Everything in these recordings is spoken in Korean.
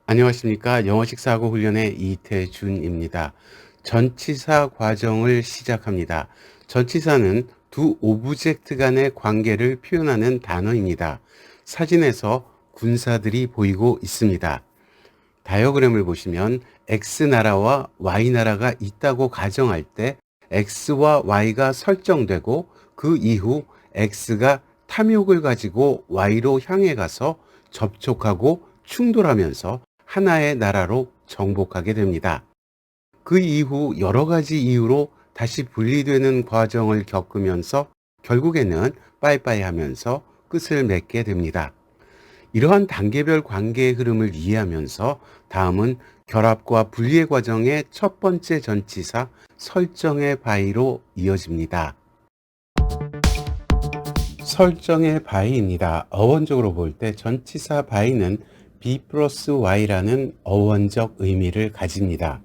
안녕하십니까. 영어식 사고 훈련의 이태준입니다. 전치사 과정을 시작합니다. 전치사는 두 오브젝트 간의 관계를 표현하는 단어입니다. 사진에서 군사들이 보이고 있습니다. 다이어그램을 보시면 X나라와 Y나라가 있다고 가정할 때 X와 Y가 설정되고 그 이후 X가 탐욕을 가지고 Y로 향해 가서 접촉하고 충돌하면서 하나의 나라로 정복하게 됩니다. 그 이후 여러 가지 이유로 다시 분리되는 과정을 겪으면서 결국에는 빠이빠이 하면서 끝을 맺게 됩니다. 이러한 단계별 관계의 흐름을 이해하면서 다음은 결합과 분리의 과정의 첫 번째 전치사 설정의 바이로 이어집니다. 설정의 바이입니다. 어원적으로 볼 때 전치사 바이는 B 플러스 Y라는 어원적 의미를 가집니다.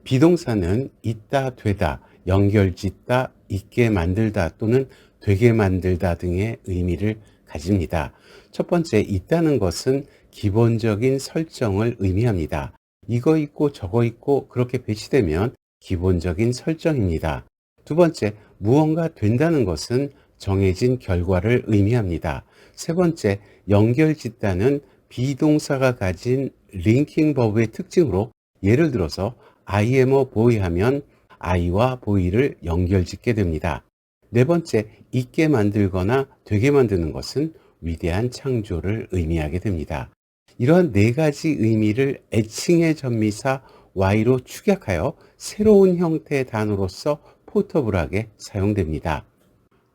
비동사는 있다, 되다, 연결짓다, 있게 만들다 또는 되게 만들다 등의 의미를 가집니다. 첫 번째, 있다는 것은 기본적인 설정을 의미합니다. 이거 있고 저거 있고 그렇게 배치되면 기본적인 설정입니다. 두 번째, 무언가 된다는 것은 정해진 결과를 의미합니다. 세 번째, 연결짓다는 비동사가 가진 링킹 버브의 특징으로 예를 들어서 I am a boy 하면 I와 boy를 연결짓게 됩니다. 네 번째, 있게 만들거나 되게 만드는 것은 위대한 창조를 의미하게 됩니다. 이러한 네 가지 의미를 애칭의 전미사 Y로 축약하여 새로운 형태의 단어로서 포터블하게 사용됩니다.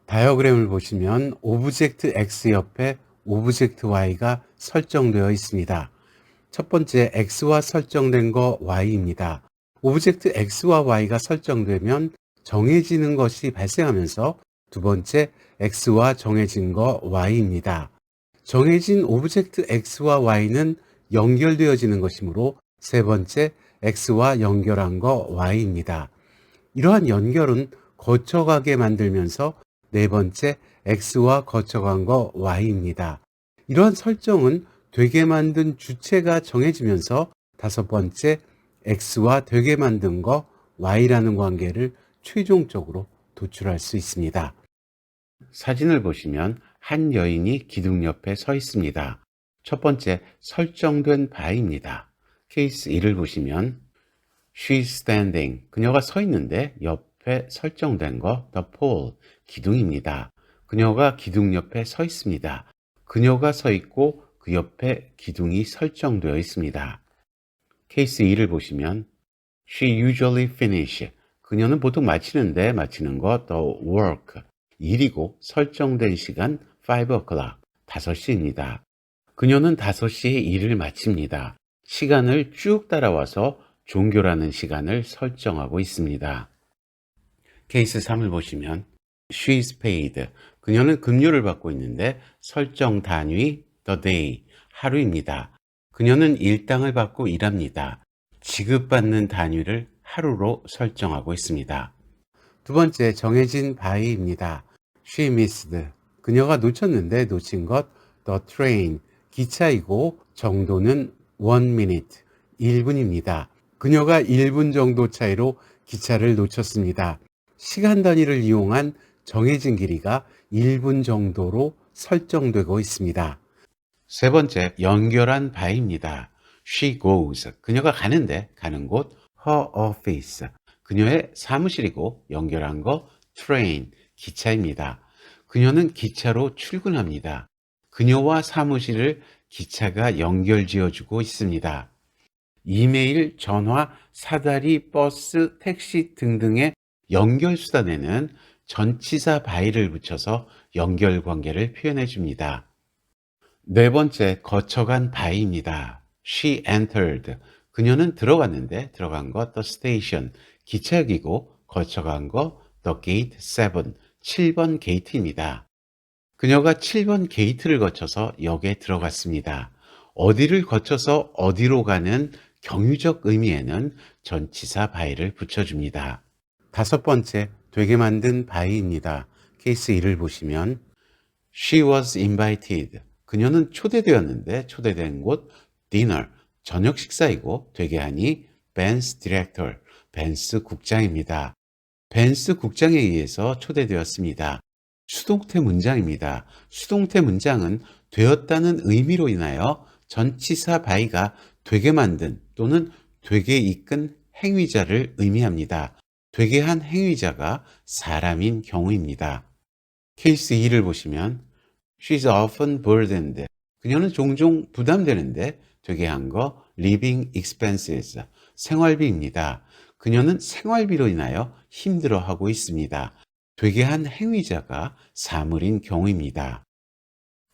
다이어그램을 보시면 오브젝트 X 옆에 오브젝트 Y가 설정되어 있습니다. 첫 번째 X와 설정된 거 Y입니다. 오브젝트 X와 Y가 설정되면 정해지는 것이 발생하면서 두 번째 X와 정해진 거 Y입니다. 정해진 오브젝트 X와 Y는 연결되어지는 것이므로 세 번째 X와 연결한 거 Y입니다. 이러한 연결은 거쳐가게 만들면서 네 번째 X와 거쳐간 거 Y입니다. 이러한 설정은 되게 만든 주체가 정해지면서 다섯 번째 X와 되게 만든 거 Y라는 관계를 최종적으로 도출할 수 있습니다. 사진을 보시면 한 여인이 기둥 옆에 서 있습니다. 첫 번째 설정된 바입니다. 케이스 1을 보시면 She's standing. 그녀가 서 있는데 옆에 설정된 거 the pole. 기둥입니다. 그녀가 기둥 옆에 서 있습니다. 그녀가 서 있고 그 옆에 기둥이 설정되어 있습니다. 케이스 2를 보시면 She usually finish. 그녀는 보통 마치는데 마치는 거 the work. 일이고 설정된 시간 5 o'clock. 5시입니다. 그녀는 5시에 일을 마칩니다. 시간을 쭉 따라와서 종교라는 시간을 설정하고 있습니다. 케이스 3을 보시면 She's paid. 그녀는 급료를 받고 있는데 설정 단위 the day. 하루입니다. 그녀는 일당을 받고 일합니다. 지급받는 단위를 하루로 설정하고 있습니다. 두 번째 정해진 바이입니다. She missed. 그녀가 놓쳤는데 놓친 것 the train. 기차이고 정도는 1 minute. 1분입니다. 그녀가 1분 정도 차이로 기차를 놓쳤습니다. 시간 단위를 이용한 정해진 길이가 1분 정도로 설정되고 있습니다. 세 번째, 연결한 바입니다. She goes. 그녀가 가는데 가는 곳 her office. 그녀의 사무실이고 연결한 거 train. 기차입니다. 그녀는 기차로 출근합니다. 그녀와 사무실을 기차가 연결지어주고 있습니다. 이메일, 전화, 사다리, 버스, 택시 등등의 연결수단에는 전치사 바이를 붙여서 연결관계를 표현해 줍니다. 네 번째, 거쳐간 바이입니다. She entered. 그녀는 들어갔는데 들어간 거 the station. 기차역이고 거쳐간 거 the gate 7. 7번 게이트입니다. 그녀가 7번 게이트를 거쳐서 역에 들어갔습니다. 어디를 거쳐서 어디로 가는 경유적 의미에는 전치사 바이를 붙여줍니다. 다섯 번째, 되게 만든 바이입니다. 케이스 1을 보시면 She was invited. 그녀는 초대되었는데 초대된 곳 dinner. 저녁 식사이고 되게 하니 벤스 디렉터, 벤스 국장입니다. 벤스 국장에 의해서 초대되었습니다. 수동태 문장입니다. 수동태 문장은 되었다는 의미로 인하여 전치사 바이가 되게 만든 또는 되게 이끈 행위자를 의미합니다. 되게 한 행위자가 사람인 경우입니다. 케이스 2를 보시면 She's often burdened. 그녀는 종종 부담되는데 되게 한 거 living expenses, 생활비입니다. 그녀는 생활비로 인하여 힘들어하고 있습니다. 되게 한 행위자가 사물인 경우입니다.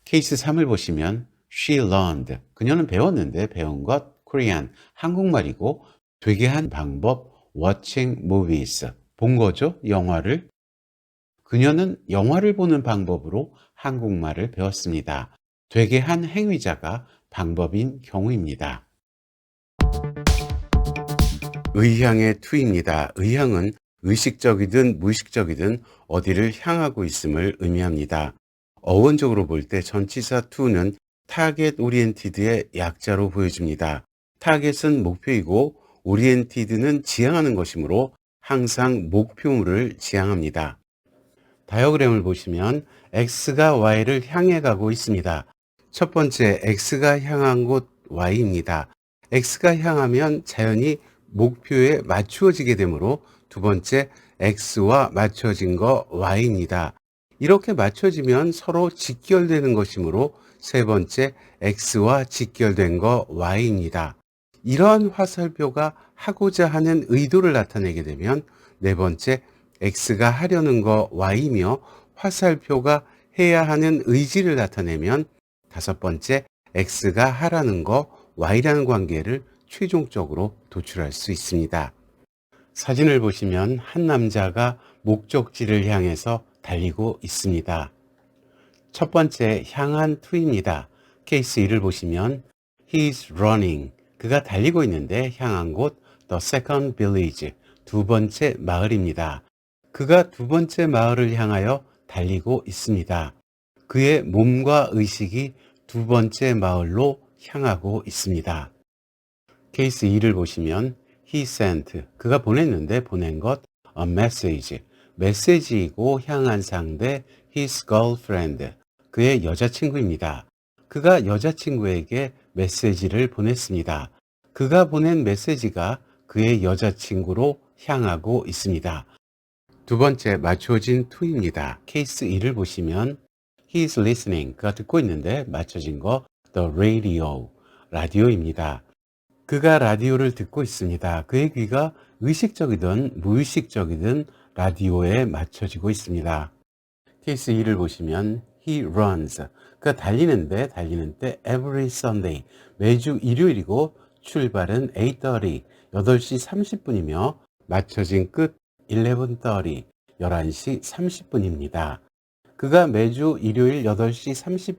케이스 3을 보시면 She learned. 그녀는 배웠는데 배운 것 Korean, 한국말이고 되게 한 방법 watching movies. 본 거죠, 영화를. 그녀는 영화를 보는 방법으로 한국말을 배웠습니다. 되게 한 행위자가 방법인 경우입니다. 의향의 to입니다. 의향은 의식적이든 무의식적이든 어디를 향하고 있음을 의미합니다. 어원적으로 볼 때 전치사 to는 target oriented의 약자로 보여집니다. target은 목표이고 oriented는 지향하는 것이므로 항상 목표물을 지향합니다. 다이어그램을 보시면 X가 Y를 향해 가고 있습니다. 첫 번째, X가 향한 곳 Y입니다. X가 향하면 자연히 목표에 맞추어지게 되므로 두 번째, X와 맞춰진 거 Y입니다. 이렇게 맞춰지면 서로 직결되는 것이므로 세 번째, X와 직결된 거 Y입니다. 이러한 화살표가 하고자 하는 의도를 나타내게 되면 네 번째, X가 하려는 거 Y이며 화살표가 해야 하는 의지를 나타내면 다섯 번째, X가 하라는 거 Y라는 관계를 최종적으로 도출할 수 있습니다. 사진을 보시면 한 남자가 목적지를 향해서 달리고 있습니다. 첫 번째, 향한 to입니다. 케이스 1을 보시면 He's running. 그가 달리고 있는데 향한 곳 The second village. 두 번째 마을입니다. 그가 두 번째 마을을 향하여 달리고 있습니다. 그의 몸과 의식이 두 번째 마을로 향하고 있습니다. 케이스 2를 보시면 He sent. 그가 보냈는데 보낸 것 a message. 메시지이고 향한 상대 his girlfriend. 그의 여자친구입니다. 그가 여자친구에게 메시지를 보냈습니다. 그가 보낸 메시지가 그의 여자친구로 향하고 있습니다. 두 번째, 맞춰진 to입니다. 케이스 1을 보시면 He is listening. 그가 듣고 있는데 맞춰진 거 the radio. 라디오입니다. 그가 라디오를 듣고 있습니다. 그의 귀가 의식적이든 무의식적이든 라디오에 맞춰지고 있습니다. 케이스 2를 보시면 He runs. 그가 달리는 때 every Sunday. 매주 일요일이고 출발은 8:30. 8시 30분이며 맞춰진 끝 11:30. 11시 30분입니다. 그가 매주 일요일 8시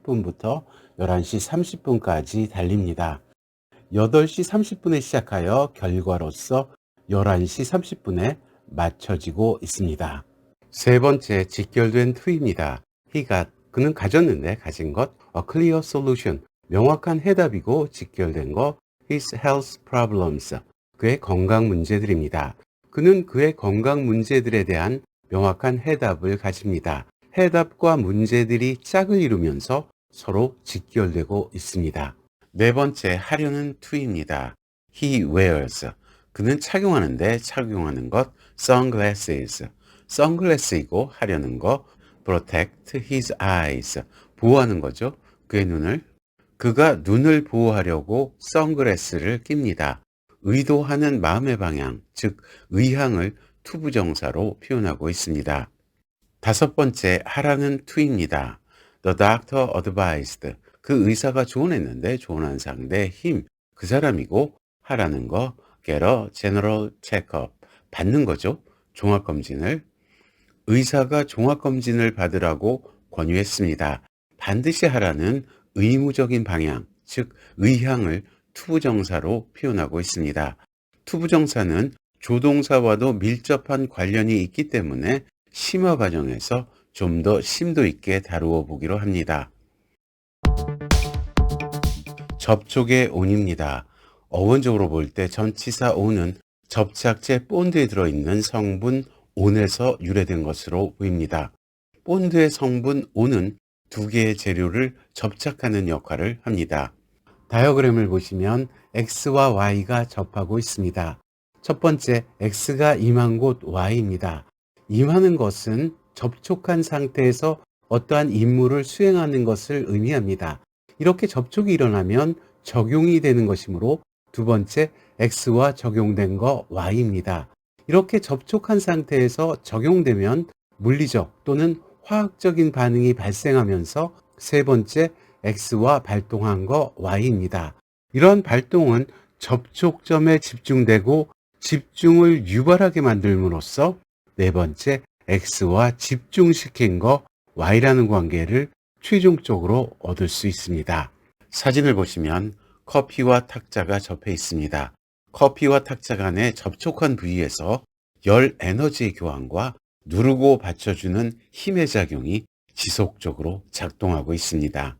30분부터 11시 30분까지 달립니다. 8시 30분에 시작하여 결과로서 11시 30분에 맞춰지고 있습니다. 세 번째, 직결된 to입니다. He got. 그는 가졌는데 가진 것 a clear solution. 명확한 해답이고 직결된 거 his health problems. 그의 건강 문제들입니다. 그는 그의 건강 문제들에 대한 명확한 해답을 가집니다. 해답과 문제들이 짝을 이루면서 서로 직결되고 있습니다. 네 번째, 하려는 to입니다. He wears. 그는 착용하는데 착용하는 것 sunglasses. 선글라스이고 하려는 거 protect his eyes. 보호하는 거죠. 그의 눈을. 그가 눈을 보호하려고 선글라스를 낍니다. 의도하는 마음의 방향, 즉 의향을 투부정사로 표현하고 있습니다. 다섯 번째, 하라는 to입니다. The doctor advised. 그 의사가 조언했는데 조언한 상대 him, 그 사람이고 하라는 거 get a general checkup. 받는 거죠. 종합검진을. 의사가 종합검진을 받으라고 권유했습니다. 반드시 하라는 의무적인 방향, 즉 의향을 투부정사로 표현하고 있습니다. 투부정사는 조동사와도 밀접한 관련이 있기 때문에 심화 과정에서 좀 더 심도 있게 다루어 보기로 합니다. 접촉의 on입니다. 어원적으로 볼 때 전치사 on은 접착제 본드에 들어있는 성분 on에서 유래된 것으로 보입니다. 본드의 성분 on은 두 개의 재료를 접착하는 역할을 합니다. 다이어그램을 보시면 X와 Y가 접하고 있습니다. 첫 번째, X가 임한 곳 Y입니다. 임하는 것은 접촉한 상태에서 어떠한 임무를 수행하는 것을 의미합니다. 이렇게 접촉이 일어나면 적용이 되는 것이므로 두 번째, X와 적용된 거 Y입니다. 이렇게 접촉한 상태에서 적용되면 물리적 또는 화학적인 반응이 발생하면서 세 번째, X와 발동한 거 Y입니다. 이런 발동은 접촉점에 집중되고 집중을 유발하게 만들므로써 네 번째, X와 집중시킨 거 Y라는 관계를 최종적으로 얻을 수 있습니다. 사진을 보시면 커피와 탁자가 접해 있습니다. 커피와 탁자 간에 접촉한 부위에서 열 에너지의 교환과 누르고 받쳐주는 힘의 작용이 지속적으로 작동하고 있습니다.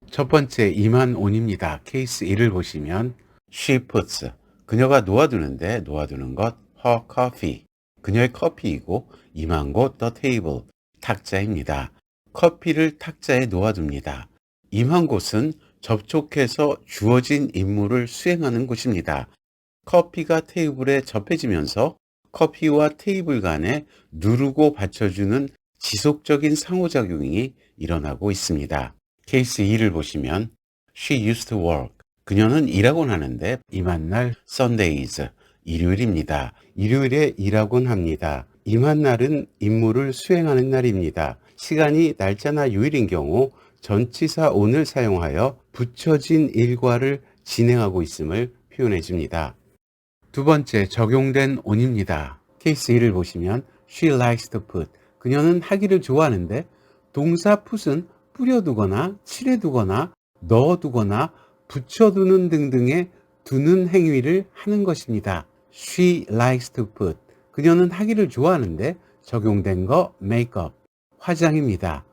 첫 번째 임한 on입니다. 케이스 1을 보시면 she puts, 그녀가 놓아두는데 놓아두는 것 her coffee, 그녀의 커피이고 임한 곳 the table, 탁자입니다. 커피를 탁자에 놓아둡니다. 임한 곳은 접촉해서 주어진 임무를 수행하는 곳입니다. 커피가 테이블에 접해지면서 커피와 테이블 간에 누르고 받쳐주는 지속적인 상호작용이 일어나고 있습니다. 케이스 2를 보시면 she used to work, 그녀는 일하곤 하는데 임한 날 Sundays, 일요일입니다. 일요일에 일하곤 합니다. 임한 날은 임무를 수행하는 날입니다. 시간이 날짜나 요일인 경우 전치사 on을 사용하여 붙여진 일과를 진행하고 있음을 표현해 줍니다. 두 번째, 적용된 on입니다. 케이스 1을 보시면 she likes to put, 그녀는 하기를 좋아하는데 동사 put은 뿌려두거나 칠해두거나 넣어두거나 붙여두는 등등의 두는 행위를 하는 것입니다. She likes to put, 그녀는 하기를 좋아하는데 적용된 거 makeup, 화장입니다.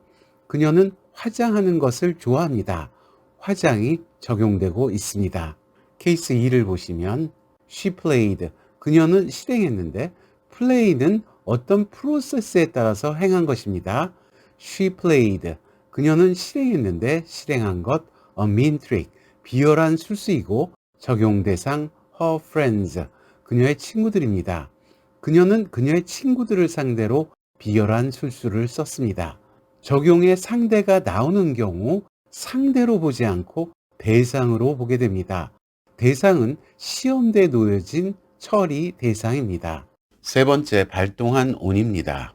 그녀는 화장하는 것을 좋아합니다. 화장이 적용되고 있습니다. 케이스 2를 보시면 she played, 그녀는 실행했는데 play는 어떤 프로세스에 따라서 행한 것입니다. She played, 그녀는 실행했는데 실행한 것 a mean trick, 비열한 술수이고 적용 대상 her friends, 그녀의 친구들입니다. 그녀는 그녀의 친구들을 상대로 비열한 술수를 썼습니다. 적용의 상대가 나오는 경우 상대로 보지 않고 대상으로 보게 됩니다. 대상은 시험대에 놓여진 처리 대상입니다. 세 번째, 발동한 on입니다.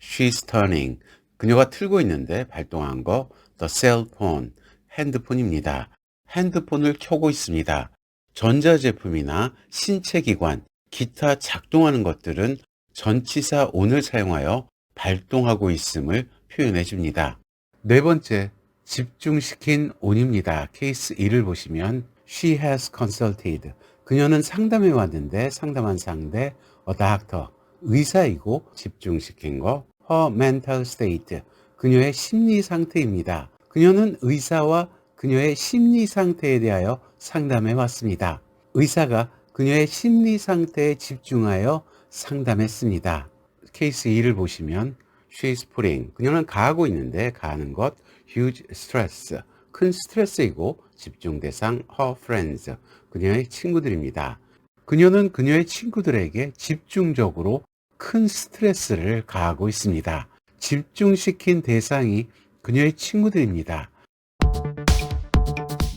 She's turning, 그녀가 틀고 있는데 발동한 거 the cell phone, 핸드폰입니다. 핸드폰을 켜고 있습니다. 전자제품이나 신체기관, 기타 작동하는 것들은 전치사 on을 사용하여 발동하고 있음을 표현해 줍니다. 네 번째, 집중시킨 on입니다. 케이스 1을 보시면 she has consulted, 그녀는 상담해 왔는데 상담한 상대 a doctor, 의사이고 집중시킨 거 her mental state, 그녀의 심리 상태입니다. 그녀는 의사와 그녀의 심리 상태에 대하여 상담해 왔습니다. 의사가 그녀의 심리 상태에 집중하여 상담했습니다. 케이스 2를 보시면 she's putting, 그녀는 가하고 있는데 가하는 것 huge stress, 큰 스트레스이고 집중 대상 her friends, 그녀의 친구들입니다. 그녀는 그녀의 친구들에게 집중적으로 큰 스트레스를 가하고 있습니다. 집중시킨 대상이 그녀의 친구들입니다.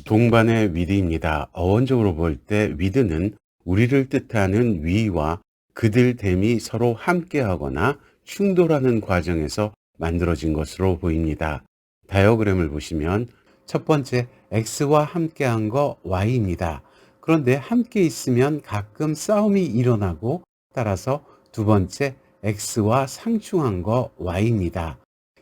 동반의 with입니다. 어원적으로 볼 때 with는 우리를 뜻하는 위와 그들 됨이 서로 함께하거나 충돌하는 과정에서 만들어진 것으로 보입니다. 다이어그램을 보시면 첫 번째, X와 함께한 거 Y입니다. 그런데 함께 있으면 가끔 싸움이 일어나고 따라서 두 번째, X와 상충한 거 Y입니다.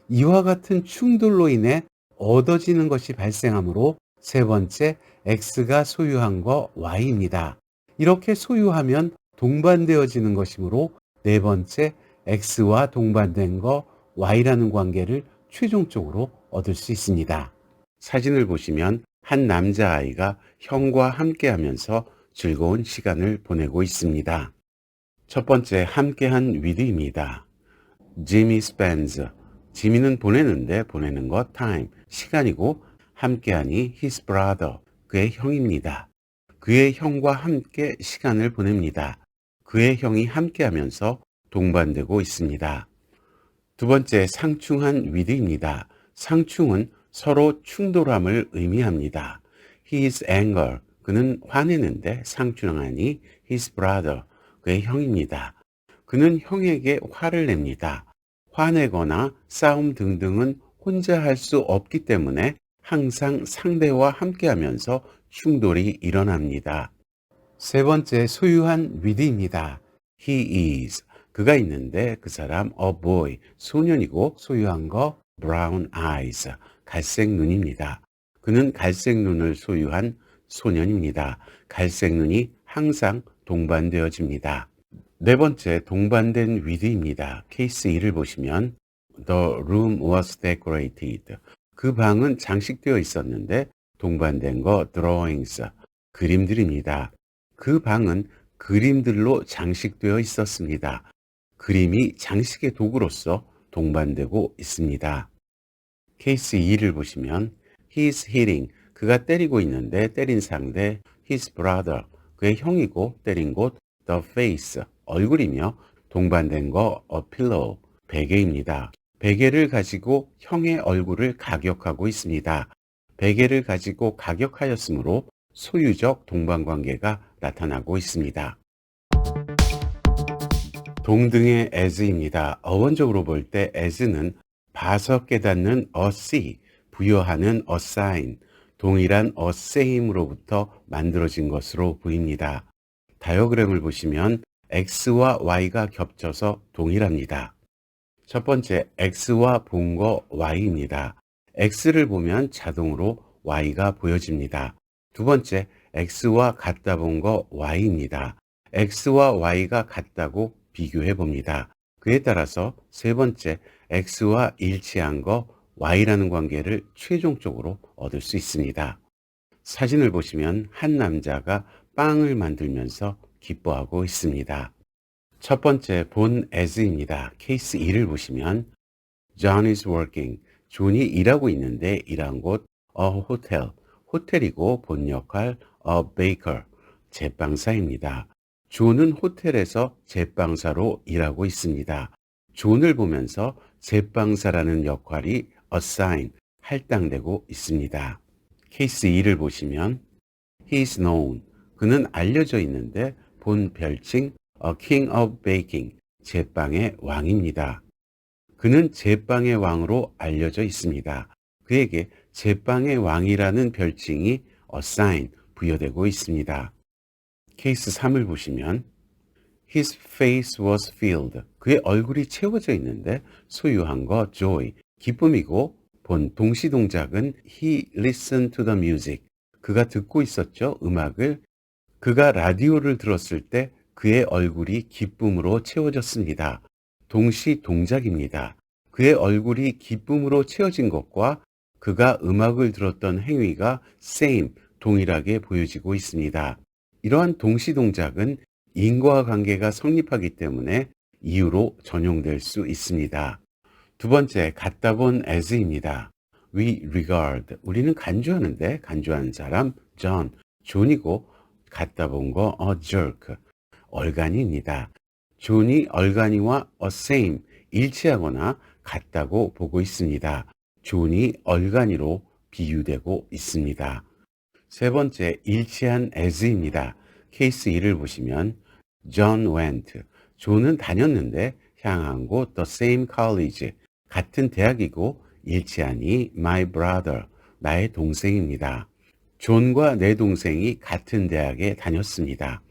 이와 같은 충돌로 인해 얻어지는 것이 발생하므로 세 번째, X가 소유한 거 Y입니다. 이렇게 소유하면 동반되어지는 것이므로 네 번째, X와 동반된 거 Y라는 관계를 최종적으로 얻을 수 있습니다. 사진을 보시면 한 남자아이가 형과 함께하면서 즐거운 시간을 보내고 있습니다. 첫 번째 함께한 with입니다. Jimmy spends. 지미는 보내는데 보내는 것 time, 시간이고 함께하니 his brother, 그의 형입니다. 그의 형과 함께 시간을 보냅니다. 그의 형이 함께하면서 동반되고 있습니다. 두 번째 상충한 with입니다. 상충은 서로 충돌함을 의미합니다. His anger, 그는 화내는데 상충하니 his brother, 그의 형입니다. 그는 형에게 화를 냅니다. 화내거나 싸움 등등은 혼자 할 수 없기 때문에 항상 상대와 함께하면서 충돌이 일어납니다. 세 번째 소유한 with입니다. He is. 그가 있는데 그 사람 a boy, 소년이고 소유한 거 brown eyes, 갈색 눈입니다. 그는 갈색 눈을 소유한 소년입니다. 갈색 눈이 항상 동반되어집니다. 네 번째 동반된 with입니다. 케이스 2를 보시면 The room was decorated. 그 방은 장식되어 있었는데 동반된 거 drawings, 그림들입니다. 그 방은 그림들로 장식되어 있었습니다. 그림이 장식의 도구로서 동반되고 있습니다. 케이스 2를 보시면 He's hitting. 그가 때리고 있는데 때린 상대 his brother. 그의 형이고 때린 곳 the face. 얼굴이며 동반된 거 a pillow. 베개입니다. 베개를 가지고 형의 얼굴을 가격하고 있습니다. 베개를 가지고 가격하였으므로 소유적 동반관계가 나타나고 있습니다. 동등의 as입니다. 어원적으로 볼 때 as는 봐서 깨닫는 a see, 부여하는 a sign, 동일한 a same으로부터 만들어진 것으로 보입니다. 다이어그램을 보시면 x와 y가 겹쳐서 동일합니다. 첫 번째 x와 본 거 y입니다. x를 보면 자동으로 y가 보여집니다. 두 번째 x와 같다 본 거 y입니다. x와 y가 같다고 비교해 봅니다. 그에 따라서 세 번째 x와 일치한 거 y라는 관계를 최종적으로 얻을 수 있습니다. 사진을 보시면 한 남자가 빵을 만들면서 기뻐하고 있습니다. 첫 번째 본 as입니다. 케이스 2를 보시면 John is working. 존이 일하고 있는데 일한 곳 a hotel. 호텔이고 본 역할 a baker. 제빵사입니다. 존은 호텔에서 제빵사로 일하고 있습니다. 존을 보면서 제빵사라는 역할이 assign, 할당되고 있습니다. 케이스 2를 보시면 He's known. 그는 알려져 있는데 본 별칭 A King of Baking, 제빵의 왕입니다. 그는 제빵의 왕으로 알려져 있습니다. 그에게 제빵의 왕이라는 별칭이 assign, 부여되고 있습니다. 케이스 3을 보시면 His face was filled. 그의 얼굴이 채워져 있는데 소유한 거 joy, 기쁨이고 본 동시동작은 He listened to the music. 그가 듣고 있었죠, 음악을. 그가 라디오를 들었을 때 그의 얼굴이 기쁨으로 채워졌습니다. 동시 동작입니다. 그의 얼굴이 기쁨으로 채워진 것과 그가 음악을 들었던 행위가 same, 동일하게 보여지고 있습니다. 이러한 동시 동작은 인과관계가 성립하기 때문에 이유로 전용될 수 있습니다. 두 번째, 갖다 본 as입니다. We regard, 우리는 간주하는데 간주하는 사람 John, 존이고 갖다 본 거 a jerk, 얼간이입니다. 존이 얼간이와 a same, 일치하거나 같다고 보고 있습니다. 존이 얼간이로 비유되고 있습니다. 세 번째, 일치한 as입니다. 케이스 1을 보시면 John went, 존은 다녔는데 향한 곳 the same college, 같은 대학이고 일치하니 my brother, 나의 동생입니다. 존과 내 동생이 같은 대학에 다녔습니다.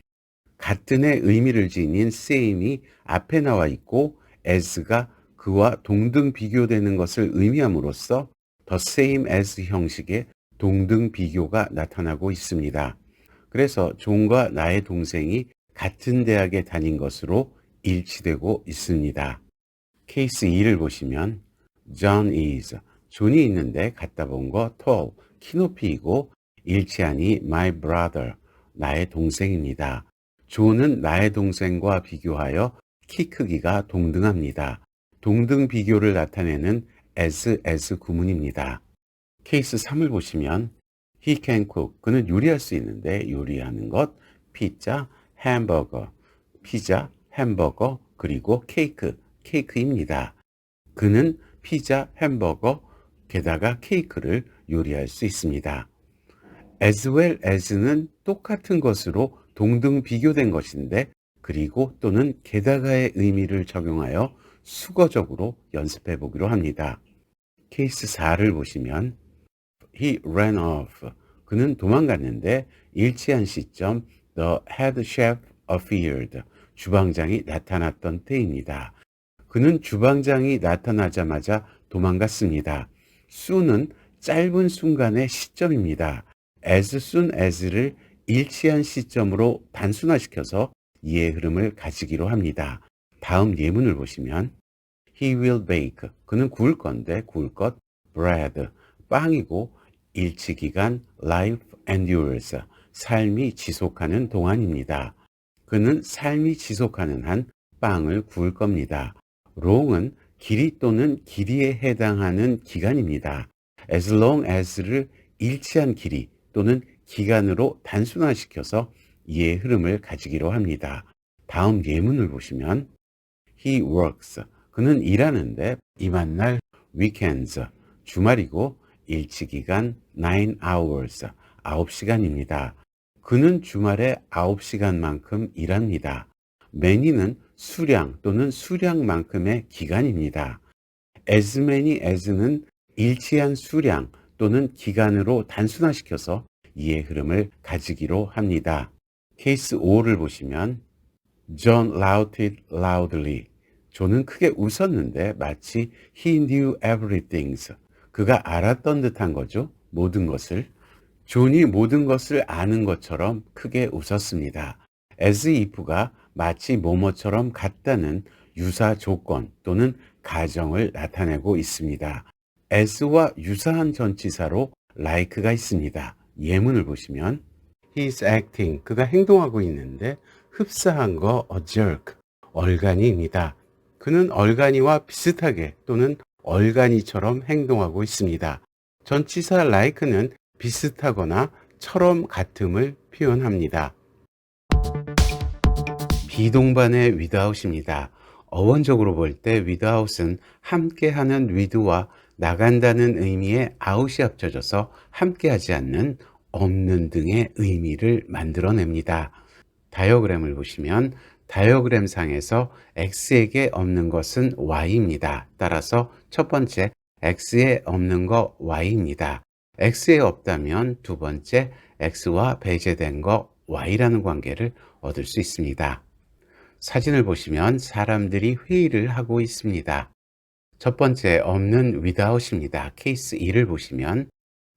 같은의 의미를 지닌 same이 앞에 나와 있고 as가 그와 동등 비교되는 것을 의미함으로써 the same as 형식의 동등 비교가 나타나고 있습니다. 그래서 존과 나의 동생이 같은 대학에 다닌 것으로 일치되고 있습니다. 케이스 2를 보시면 John is, 존이 있는데 갖다 본 거 tall, 키높이이고 일치하니 my brother, 나의 동생입니다. 존은 나의 동생과 비교하여 키 크기가 동등합니다. 동등 비교를 나타내는 as 구문입니다. 케이스 3을 보시면 he can cook. 그는 요리할 수 있는데 요리하는 것 피자, 햄버거, 피자, 햄버거, 그리고 케이크입니다. 그는 피자, 햄버거, 게다가 케이크를 요리할 수 있습니다. as well as는 똑같은 것으로 동등 비교된 것인데 그리고 또는 게다가의 의미를 적용하여 수거적으로 연습해 보기로 합니다. 케이스 4를 보시면 he ran off. 그는 도망갔는데 일치한 시점 the head chef appeared. 주방장이 나타났던 때입니다. 그는 주방장이 나타나자마자 도망갔습니다. soon은 짧은 순간의 시점입니다. as soon as를 일치한 시점으로 단순화시켜서 이해의 흐름을 가지기로 합니다. 다음 예문을 보시면 he will bake. 그는 구울 건데 구울 것 bread. 빵이고 일치기간 life endures. 삶이 지속하는 동안입니다. 그는 삶이 지속하는 한 빵을 구울 겁니다. long은 길이 또는 길이에 해당하는 기간입니다. as long as를 일치한 길이 또는 기간으로 단순화시켜서 이해의 흐름을 가지기로 합니다. 다음 예문을 보시면 he works. 그는 일하는데 이만날 weekends. 주말이고 일치기간 9 hours. 9시간입니다. 그는 주말에 9시간만큼 일합니다. many는 수량 또는 수량만큼의 기간입니다. as many as는 일치한 수량 또는 기간으로 단순화시켜서 이해의 흐름을 가지기로 합니다. 케이스 5를 보시면 John laughed loudly. 존은 크게 웃었는데 마치 he knew everything. 그가 알았던 듯한 거죠. 모든 것을. 존이 모든 것을 아는 것처럼 크게 웃었습니다. as if가 마치 뭐뭐처럼 같다는 유사 조건 또는 가정을 나타내고 있습니다. as와 유사한 전치사로 like가 있습니다. 예문을 보시면 he's acting. 그가 행동하고 있는데 흡사한 거 a jerk. 얼간이입니다. 그는 얼간이와 비슷하게 또는 얼간이처럼 행동하고 있습니다. 전치사 like는 비슷하거나 처럼 같음을 표현합니다. 비동반의 without입니다. 어원적으로 볼 때 without은 함께하는 with와 나간다는 의미의 out이 합쳐져서 함께하지 않는, 없는 등의 의미를 만들어냅니다. 다이어그램을 보시면 다이어그램 상에서 x에게 없는 것은 y입니다. 따라서 첫 번째 x에 없는 거 y입니다. x에 없다면 두 번째 x와 배제된 거 y라는 관계를 얻을 수 있습니다. 사진을 보시면 사람들이 회의를 하고 있습니다. 첫 번째 없는 without입니다. 케이스 2를 보시면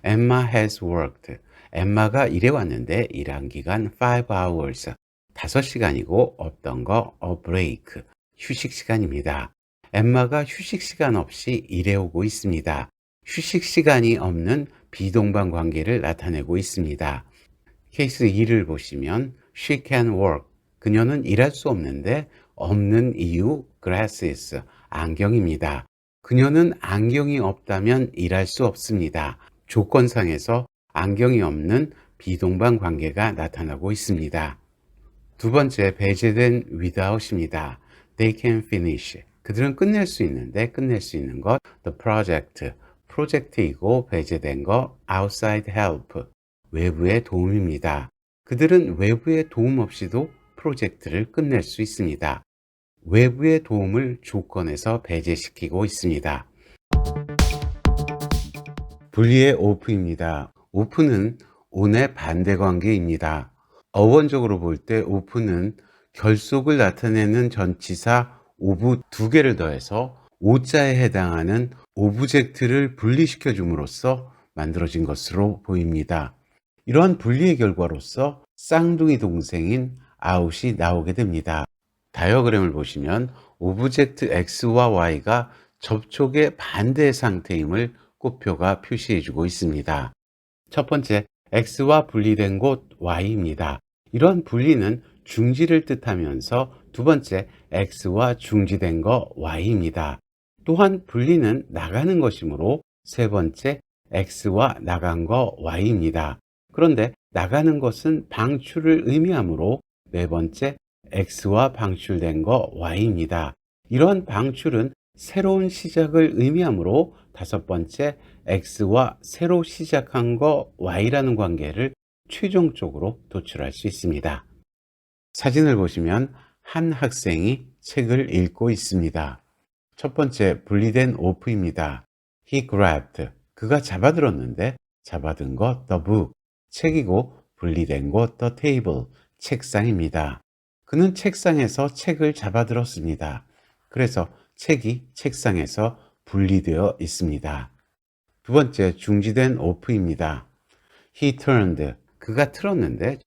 Emma has worked. 엠마가 일해왔는데 일한 기간 5 hours. 5시간이고 없던 거 a break. 휴식 시간입니다. 엠마가 휴식 시간 없이 일해오고 있습니다. 휴식 시간이 없는 비동반 관계를 나타내고 있습니다. 케이스 2를 보시면 she can work. 그녀는 일할 수 없는데 없는 이유 glasses. 안경입니다. 그녀는 안경이 없다면 일할 수 없습니다. 조건상에서 안경이 없는 비동반 관계가 나타나고 있습니다. 두 번째 배제된 without입니다. They can finish. 그들은 끝낼 수 있는데 끝낼 수 있는 것 the project. 프로젝트이고 배제된 거 outside help. 외부의 도움입니다. 그들은 외부의 도움 없이도 프로젝트를 끝낼 수 있습니다. 외부의 도움을 조건에서 배제시키고 있습니다. 분리의 of입니다. of는 on의 반대 관계입니다. 어원적으로 볼 때 of는 결속을 나타내는 전치사 of 두 개를 더해서 o자에 해당하는 오브젝트를 분리시켜 줌으로써 만들어진 것으로 보입니다. 이러한 분리의 결과로서 쌍둥이 동생인 out이 나오게 됩니다. 다이어그램을 보시면 오브젝트 x와 y가 접촉의 반대 상태임을 꽃표가 표시해 주고 있습니다. 첫 번째 x와 분리된 곳 y입니다. 이런 분리는 중지를 뜻하면서 두 번째 x와 중지된 거 y입니다. 또한 분리는 나가는 것이므로 세 번째 x와 나간 거 y입니다. 그런데 나가는 것은 방출을 의미하므로 네 번째 x와 방출된 거 y입니다. 이런 방출은 새로운 시작을 의미하므로 다섯 번째 x와 새로 시작한 거 y라는 관계를 최종적으로 도출할 수 있습니다. 사진을 보시면 한 학생이 책을 읽고 있습니다. 첫 번째 분리된 open입니다. He grabbed, 그가 잡아들었는데 잡아든 것 the book, 책이고 분리된 것 the table, 책상입니다. 그는 책상에서 책을 잡아들었습니다. 그래서 책이 책상에서 분리되어 있습니다. 두 번째 중지된 off입니다. He turned, 그가 틀었는데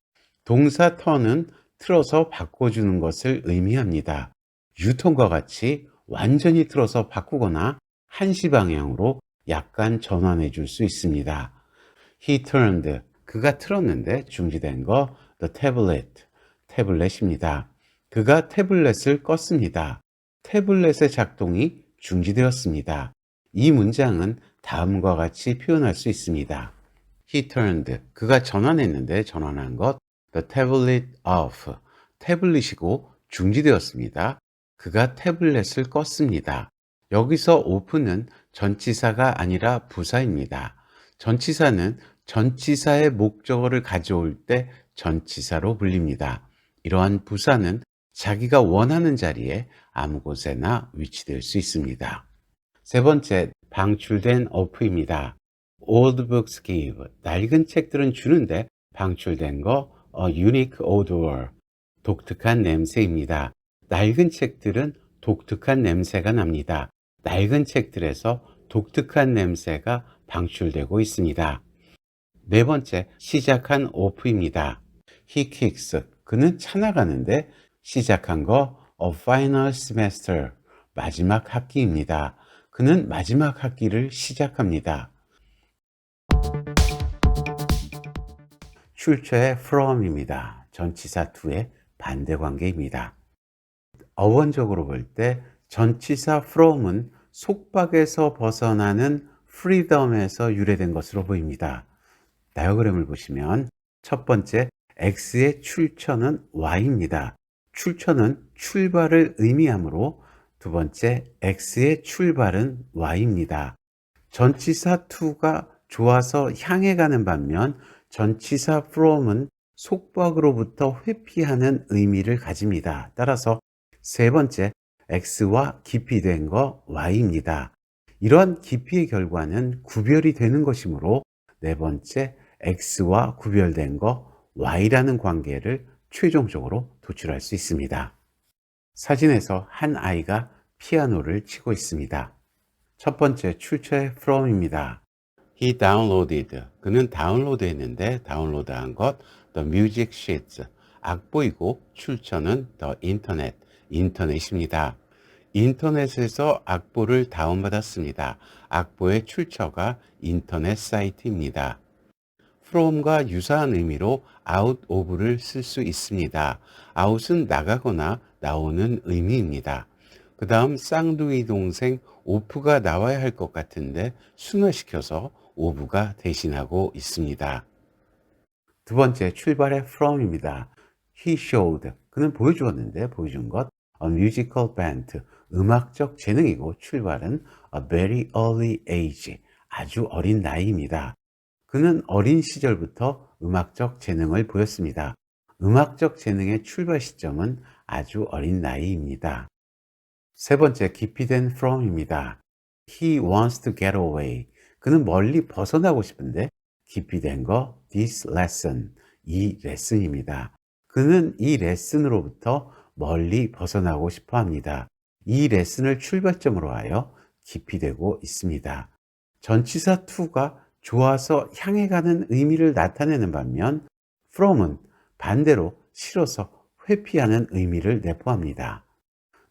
동사 turn은 틀어서 바꿔주는 것을 의미합니다. 유턴과 같이 완전히 틀어서 바꾸거나 한시 방향으로 약간 전환해 줄 수 있습니다. He turned, 그가 틀었는데 중지된 거 the tablet, 태블릿입니다. 그가 태블릿을 껐습니다. 태블릿의 작동이 중지되었습니다. 이 문장은 다음과 같이 표현할 수 있습니다. He turned, 그가 전환했는데 전환한 것 the tablet off, 태블릿이고 중지되었습니다. 그가 태블릿을 껐습니다. 여기서 off는 전치사가 아니라 부사입니다. 전치사는 전치사의 목적어를 가져올 때 전치사로 불립니다. 이러한 부사는 자기가 원하는 자리에 아무 곳에나 위치될 수 있습니다. 세 번째, 방출된 off입니다. Old books give, 낡은 책들은 주는데 방출된 거 a unique odor, 독특한 냄새입니다. 낡은 책들은 독특한 냄새가 납니다. 낡은 책들에서 독특한 냄새가 방출되고 있습니다. 네 번째, 시작한 off입니다. He kicks, 그는 차나가는데 시작한 거 a final semester, 마지막 학기입니다. 그는 마지막 학기를 시작합니다. 출처의 from입니다. 전치사 to의 반대 관계입니다. 어원적으로 볼 때 전치사 from은 속박에서 벗어나는 freedom에서 유래된 것으로 보입니다. 다이어그램을 보시면 첫 번째 x의 출처는 y입니다. 출처는 출발을 의미하므로 두 번째 x의 출발은 y입니다. 전치사 to가 좋아서 향해 가는 반면 전치사 from은 속박으로부터 회피하는 의미를 가집니다. 따라서 세 번째 x와 기피된 거 y입니다. 이러한 기피의 결과는 구별이 되는 것이므로 네 번째 x와 구별된 거 y라는 관계를 최종적으로 도출할 수 있습니다. 사진에서 한 아이가 피아노를 치고 있습니다. 첫 번째 출처의 from입니다. He downloaded, 그는 다운로드했는데 다운로드한 것 the music sheets, 악보이고 출처는 the internet, 인터넷입니다. 인터넷에서 악보를 다운받았습니다. 악보의 출처가 인터넷 사이트입니다. from과 유사한 의미로 out of를 쓸 수 있습니다. out은 나가거나 나오는 의미입니다. 그 다음 쌍둥이 동생 off가 나와야 할 것 같은데 순화시켜서 of가 대신하고 있습니다. 두 번째 출발의 from입니다. He showed, 그는 보여주었는데 보여준 것 a musical bent, 음악적 재능이고 출발은 a very early age, 아주 어린 나이입니다. 그는 어린 시절부터 음악적 재능을 보였습니다. 음악적 재능의 출발 시점은 아주 어린 나이입니다. 세 번째, 기피된 from입니다. He wants to get away. 그는 멀리 벗어나고 싶은데 기피된 거 this lesson, 이 레슨입니다. 그는 이 레슨으로부터 멀리 벗어나고 싶어 합니다. 이 레슨을 출발점으로 하여 기피되고 있습니다. 전치사 to가 좋아서 향해 가는 의미를 나타내는 반면 from은 반대로 싫어서 회피하는 의미를 내포합니다.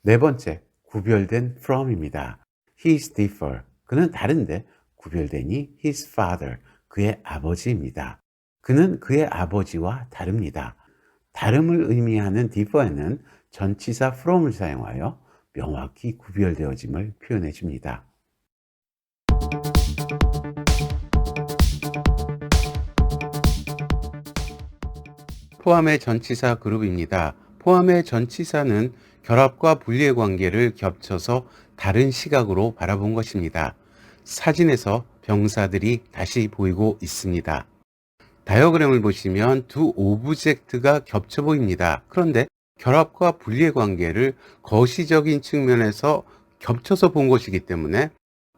네 번째, 구별된 from입니다. He is differ, 그는 다른데 구별되니 his father, 그의 아버지입니다. 그는 그의 아버지와 다릅니다. 다름을 의미하는 differ는 전치사 from을 사용하여 명확히 구별되어짐을 표현해 줍니다. 포함의 전치사 그룹입니다. 포함의 전치사는 결합과 분리의 관계를 겹쳐서 다른 시각으로 바라본 것입니다. 사진에서 병사들이 다시 보이고 있습니다. 다이어그램을 보시면 두 오브젝트가 겹쳐 보입니다. 그런데 결합과 분리의 관계를 거시적인 측면에서 겹쳐서 본 것이기 때문에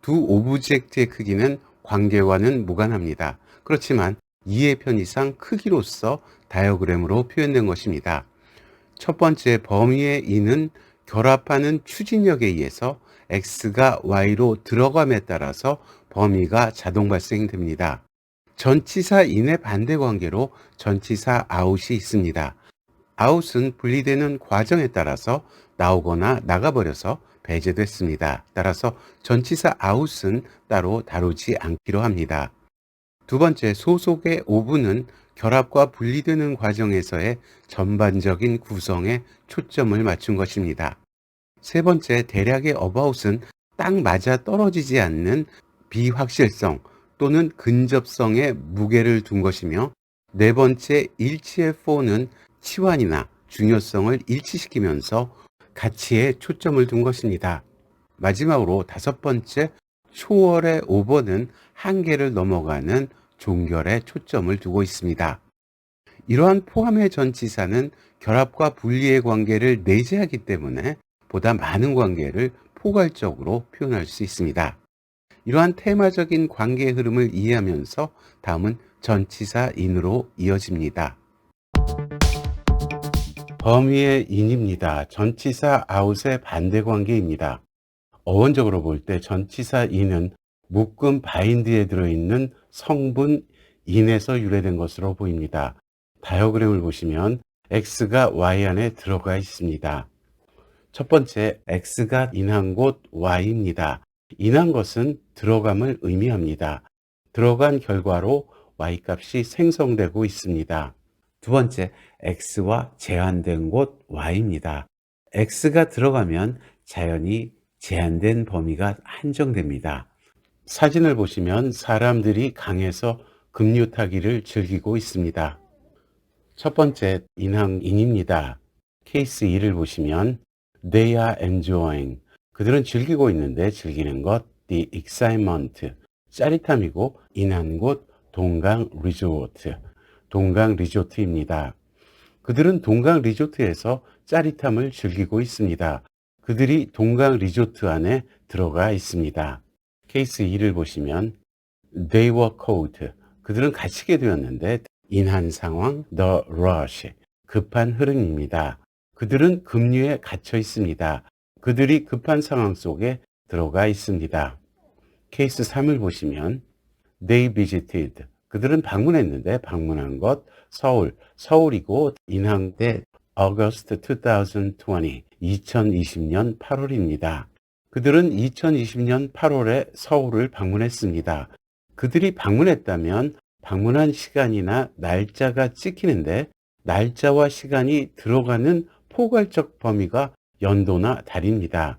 두 오브젝트의 크기는 관계와는 무관합니다. 그렇지만 이해 편의상 크기로서 다이어그램으로 표현된 것입니다. 첫 번째 범위의 이는 결합하는 추진력에 의해서 x가 y로 들어감에 따라서 범위가 자동 발생됩니다. 전치사 in의 반대 관계로 전치사 out이 있습니다. out은 분리되는 과정에 따라서 나오거나 나가버려서 배제됐습니다. 따라서 전치사 out은 따로 다루지 않기로 합니다. 두 번째, 소속의 o분은 결합과 분리되는 과정에서의 전반적인 구성에 초점을 맞춘 것입니다. 세 번째, 대략의 about은 딱 맞아 떨어지지 않는 비확실성 또는 근접성에 무게를 둔 것이며, 네 번째, 일치의 for는 치환이나 중요성을 일치시키면서 가치에 초점을 둔 것입니다. 마지막으로 다섯 번째, 초월의 over는 한계를 넘어가는 종결에 초점을 두고 있습니다. 이러한 포함의 전치사는 결합과 분리의 관계를 내재하기 때문에 보다 많은 관계를 포괄적으로 표현할 수 있습니다. 이러한 테마적인 관계의 흐름을 이해하면서 다음은 전치사 in으로 이어집니다. 범위의 in입니다. 전치사 out의 반대 관계입니다. 어원적으로 볼 때 전치사 in은 묶음 바인드에 들어있는 성분 in에서 유래된 것으로 보입니다. 다이어그램을 보시면 x가 y 안에 들어가 있습니다. 첫 번째, x가 in한 곳 y입니다. in한 것은 들어감을 의미합니다. 들어간 결과로 y 값이 생성되고 있습니다. 두 번째, x와 제한된 곳 y입니다. x가 들어가면 자연히 제한된 범위가 한정됩니다. 사진을 보시면 사람들이 강에서 급류 타기를 즐기고 있습니다. 첫 번째, 인항인입니다. 케이스 2를 보시면 They are enjoying. 그들은 즐기고 있는데 즐기는 것, the excitement. 짜릿함이고 인한 곳, 동강 리조트. 동강 리조트입니다. 그들은 동강 리조트에서 짜릿함을 즐기고 있습니다. 그들이 동강 리조트 안에 들어가 있습니다. 케이스 2를 보시면 They were caught. 그들은 갇히게 되었는데 인한 상황, the rush. 급한 흐름입니다. 그들은 급류에 갇혀 있습니다. 그들이 급한 상황 속에 들어가 있습니다. 케이스 3을 보시면 They visited. 그들은 방문했는데 방문한 것 서울, 서울이고 인항대 August 2020, 2020년 8월입니다. 그들은 2020년 8월에 서울을 방문했습니다. 그들이 방문했다면 방문한 시간이나 날짜가 찍히는데 날짜와 시간이 들어가는 포괄적 범위가 연도나 달입니다.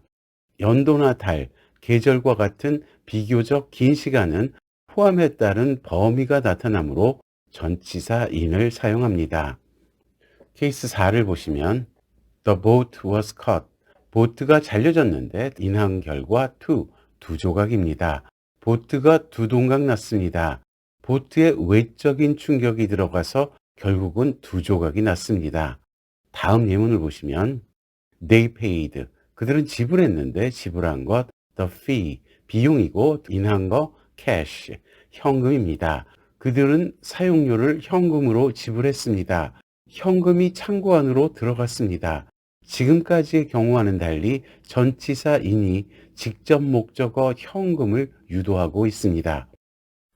연도나 달, 계절과 같은 비교적 긴 시간은 포함에 따른 범위가 나타나므로 전치사 in을 사용합니다. 케이스 4를 보시면 The boat was caught. 보트가 잘려졌는데 인항 결과 두 조각입니다. 보트가 두 동강 났습니다. 보트에 외적인 충격이 들어가서 결국은 두 조각이 났습니다. 다음 예문을 보시면 They paid. 그들은 지불했는데 지불한 것 the fee. 비용이고 인한 거 cash. 현금입니다. 그들은 사용료를 현금으로 지불했습니다. 현금이 창고 안으로 들어갔습니다. 지금까지의 경우와는 달리 전치사 in이 직접 목적어 현금을 유도하고 있습니다.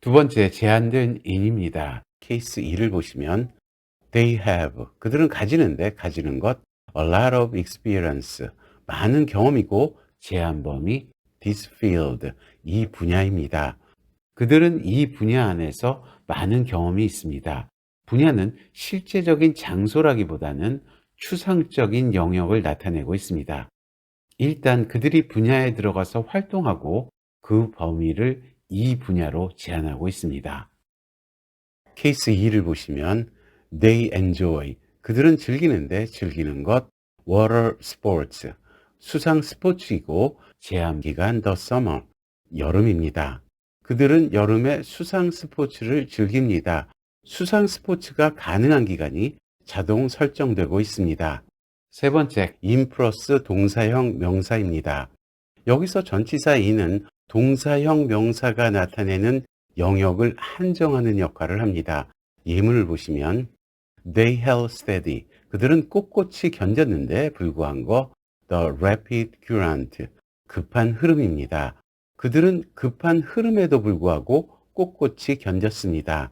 두 번째, 제한된 in입니다. 케이스 2를 보시면 They have. 그들은 가지는데 가지는 것 a lot of experience. 많은 경험이고 제한 범위 this field. 이 분야입니다. 그들은 이 분야 안에서 많은 경험이 있습니다. 분야는 실제적인 장소라기보다는 추상적인 영역을 나타내고 있습니다. 일단 그들이 분야에 들어가서 활동하고 그 범위를 이 분야로 제한하고 있습니다. 케이스 2를 보시면 they enjoy 그들은 즐기는데 즐기는 것 water sports 수상 스포츠이고 제한 기간 the summer 여름입니다. 그들은 여름에 수상 스포츠를 즐깁니다. 수상 스포츠가 가능한 기간이 자동 설정되고 있습니다. 세 번째, in 플러스 동사형 명사입니다. 여기서 전치사 in은 동사형 명사가 나타내는 영역을 한정하는 역할을 합니다. 예문을 보시면 they held steady. 그들은 꼿꼿이 견뎠는데 불구한 거 the rapid current. 급한 흐름입니다. 그들은 급한 흐름에도 불구하고 꼿꼿이 견뎠습니다.